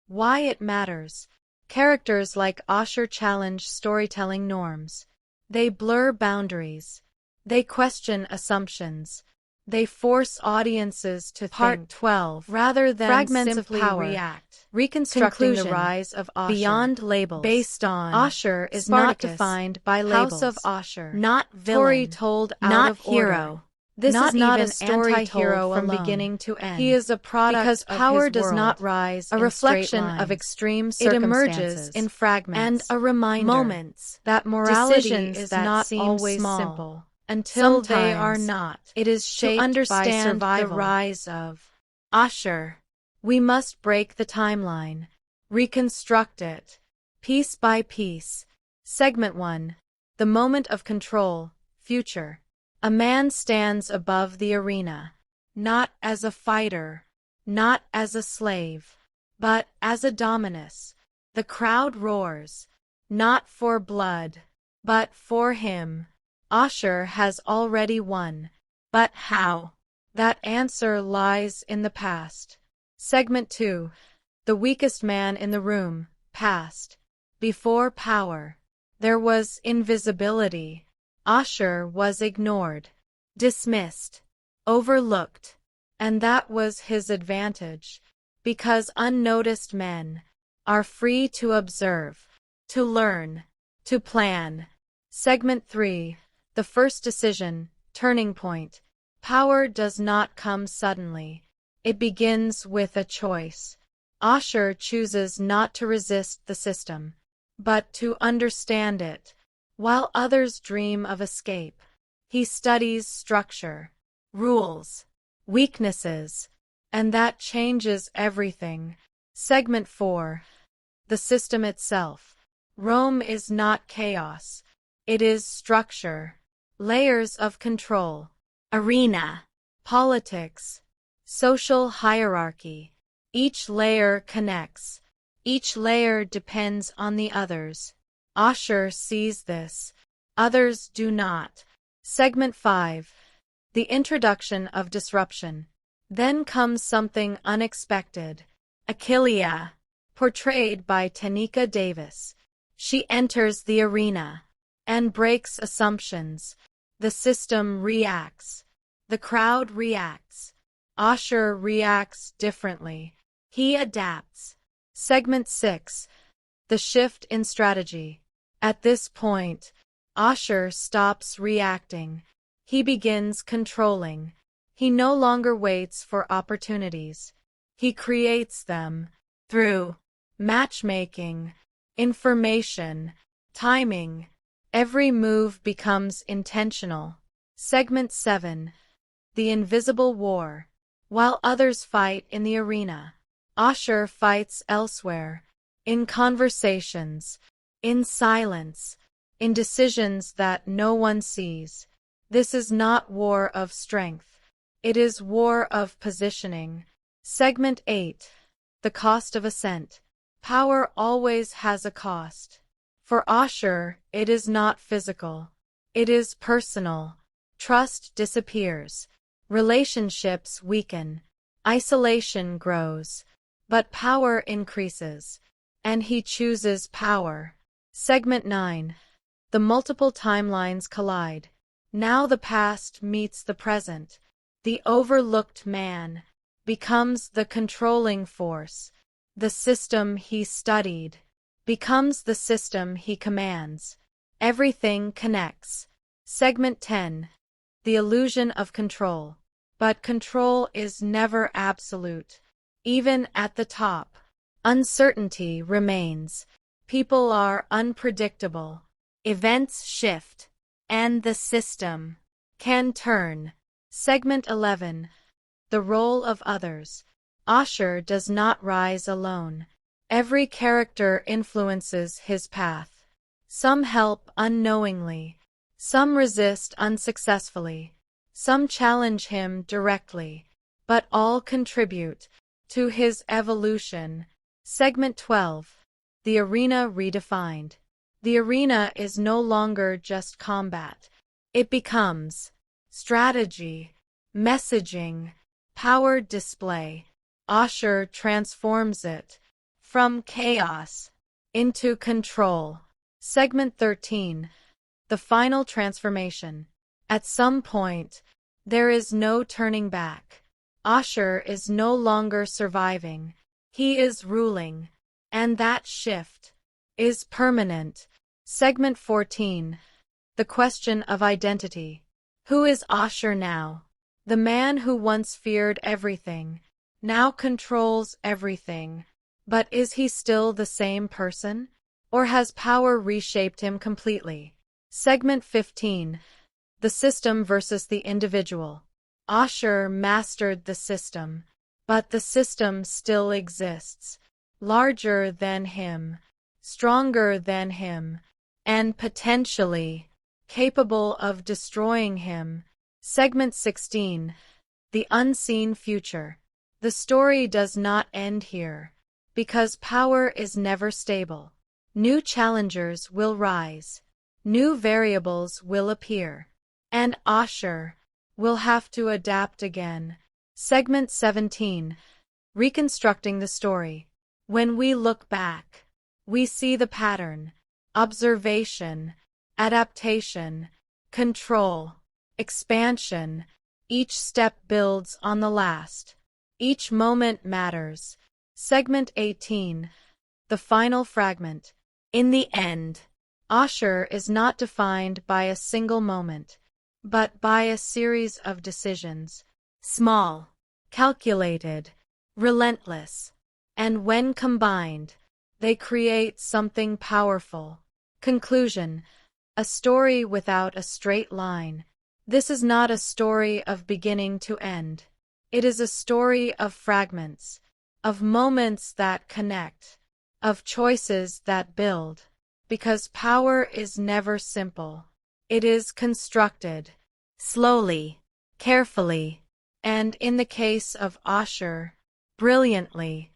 Why it matters. Characters like Ashur challenge storytelling norms. They blur boundaries. They question assumptions. They force audiences to Part think 12. rather than Fragments simply of power. react. Reconstructing Conclusion. the rise of Ashur. Beyond labels. Based on Ashur is Spartacus. not defined by labels. House of Ashur. Not Story villain. Told out not of order. hero. This Not is not even a story anti-hero told from alone. beginning to end. He is a product because of power his does world. not rise A in reflection straight of lines. extreme It circumstances. emerges in fragments And a reminder moments that morality decisions is that not seem always small. simple until they are Sometimes not. it is To shaped understand by survival. the rise of Ashur, we must break the timeline, reconstruct it, piece by piece. Segment 1. The moment of control, future. A man stands above the arena, not as a fighter, not as a slave, but as a dominus. The crowd roars, not for blood, but for him. Ashur has already won, but how? That answer lies in the past. Segment 2. The weakest man in the room, past. Before power, there was invisibility. Ashur was ignored, dismissed, overlooked, and that was his advantage, because unnoticed men are free to observe, to learn, to plan. Segment 3. The first decision, turning point. Power does not come suddenly. It begins with a choice. Ashur chooses not to resist the system, but to understand it. While others dream of escape, he studies structure, rules, weaknesses, and that changes everything. Segment 4. The system itself. Rome is not chaos. It is structure, layers of control, arena, politics, social hierarchy. Each layer connects. Each layer depends on the others. Ashur sees this. Others do not. Segment 5. The introduction of disruption. Then comes something unexpected. Achillea, portrayed by Tenika Davis. She enters the arena and breaks assumptions. The system reacts. The crowd reacts. Ashur reacts differently. He adapts. Segment 6. The shift in strategy. At this point, Ashur stops reacting. He begins controlling. He no longer waits for opportunities. He creates them through matchmaking, information, timing. Every move becomes intentional. Segment 7. The invisible war. While others fight in the arena, Ashur fights elsewhere, in conversations, in silence, in decisions that no one sees. This is not war of strength. It is war of positioning. Segment 8. The cost of ascent. Power always has a cost. For Ashur, it is not physical. It is personal. Trust disappears. Relationships weaken. Isolation grows. But power increases. And he chooses power. Segment 9. The multiple timelines collide. Now the past meets the present. The overlooked man becomes the controlling force. The system he studied becomes the system he commands. Everything connects. Segment 10. The illusion of control. But control is never absolute. Even at the top, uncertainty remains. People are unpredictable. Events shift. And the system can turn. Segment 11. The role of others. Ashur does not rise alone. Every character influences his path. Some help unknowingly. Some resist unsuccessfully. Some challenge him directly. But all contribute to his evolution. Segment 12. The arena redefined. The arena is no longer just combat. It becomes strategy, messaging, power display. Ashur transforms it from chaos into control. Segment 13. The final transformation. At some point, there is no turning back. Ashur is no longer surviving. He is ruling. And that shift is permanent. Segment 14. The question of identity. Who is Ashur now? The man who once feared everything, now controls everything. But is he still the same person? Or has power reshaped him completely? Segment 15. The system versus the individual. Ashur mastered the system, but the system still exists. Larger than him, stronger than him, and potentially capable of destroying him. Segment 16. The unseen future. The story does not end here, because power is never stable. New challengers will rise, new variables will appear, and Ashur will have to adapt again. Segment 17. Reconstructing the story. When we look back, we see the pattern: observation, adaptation, control, expansion. Each step builds on the last. Each moment matters. Segment 18. The final fragment. In the end, Ashur is not defined by a single moment, but by a series of decisions. Small, calculated, relentless. And when combined, they create something powerful. Conclusion. A story without a straight line. This is not a story of beginning to end. It is a story of fragments, of moments that connect, of choices that build. Because power is never simple. It is constructed, slowly, carefully, and in the case of Ashur, brilliantly.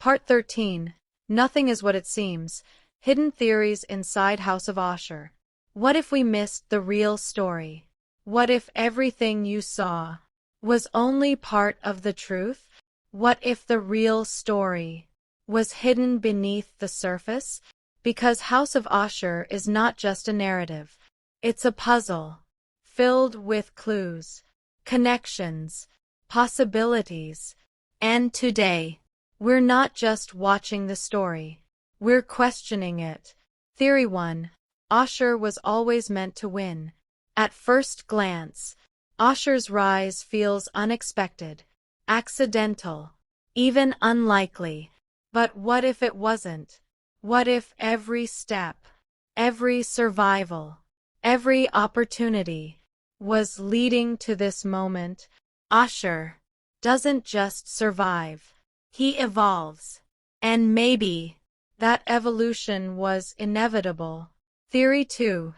Part 13. Nothing is what it seems. Hidden theories inside House of Ashur. What if we missed the real story? What if everything you saw was only part of the truth? What if the real story was hidden beneath the surface? Because House of Ashur is not just a narrative. It's a puzzle, filled with clues, connections, possibilities. And today, we're not just watching the story, we're questioning it. Theory 1. Ashur was always meant to win. At first glance, Ashur's rise feels unexpected, accidental, even unlikely. But what if it wasn't? What if every step, every survival, every opportunity was leading to this moment? Ashur doesn't just survive. He evolves. And maybe that evolution was inevitable. Theory 2.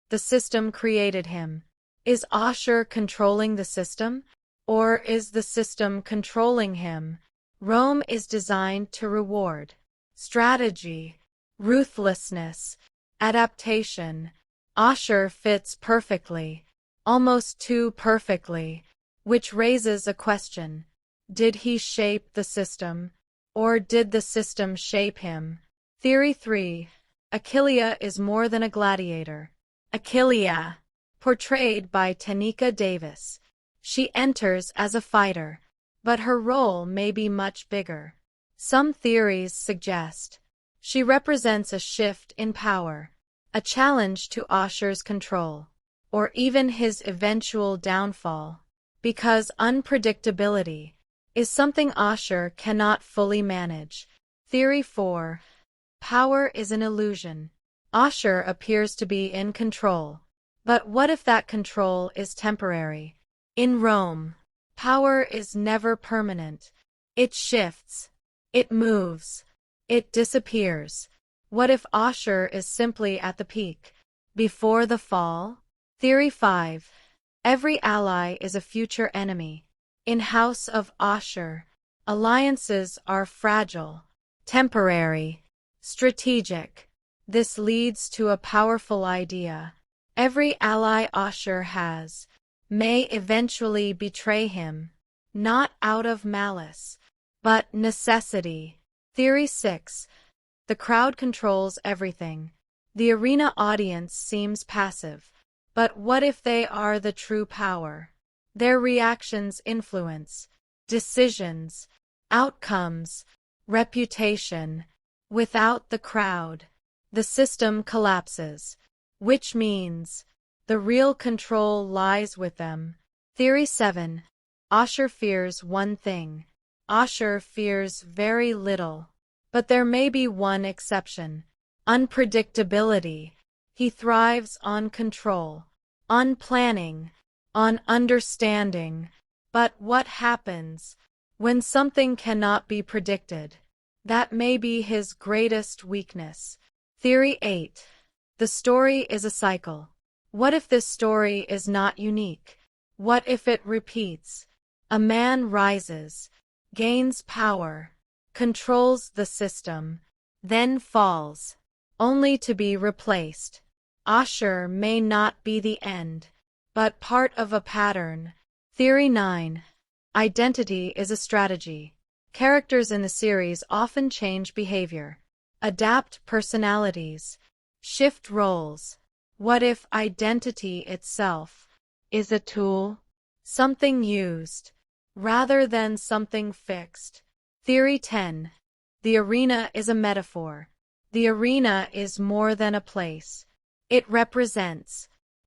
The system created him. Is Ashur controlling the system? Or is the system controlling him? Rome is designed to reward strategy, ruthlessness, adaptation. Ashur fits perfectly, almost too perfectly, which raises a question. Did he shape the system, or did the system shape him? Theory 3. Achillea is more than a gladiator. Achillea, portrayed by Tenika Davis. She enters as a fighter, but her role may be much bigger. Some theories suggest she represents a shift in power, a challenge to Ashur's control, or even his eventual downfall, because unpredictability is something Ashur cannot fully manage. Theory 4. Power is an illusion. Ashur appears to be in control, but what if that control is temporary? In Rome, power is never permanent. It shifts, it moves, it disappears. What if Ashur is simply at the peak, before the fall? Theory 5. Every ally is a future enemy. In House of Ashur, alliances are fragile, temporary, strategic. This leads to a powerful idea. Every ally Ashur has may eventually betray him, not out of malice, but necessity. Theory 6. The crowd controls everything. The arena audience seems passive, but what if they are the true power? Their reactions influence decisions, outcomes, reputation. Without the crowd, the system collapses, which means the real control lies with them. Theory 7. Ashur fears one thing. Ashur fears very little. But there may be one exception: unpredictability. He thrives on control, on planning, on understanding. But what happens when something cannot be predicted? That may be his greatest weakness. Theory 8. The story is a cycle. What if this story is not unique? What if it repeats? A man rises, gains power, controls the system, then falls, only to be replaced. Ashur may not be the end, but part of a pattern. Theory 9. Identity is a strategy. Characters in the series often change behavior, adapt personalities, shift roles. What if identity itself is a tool, something used, rather than something fixed? Theory 10. The arena is a metaphor. The arena is more than a place. It represents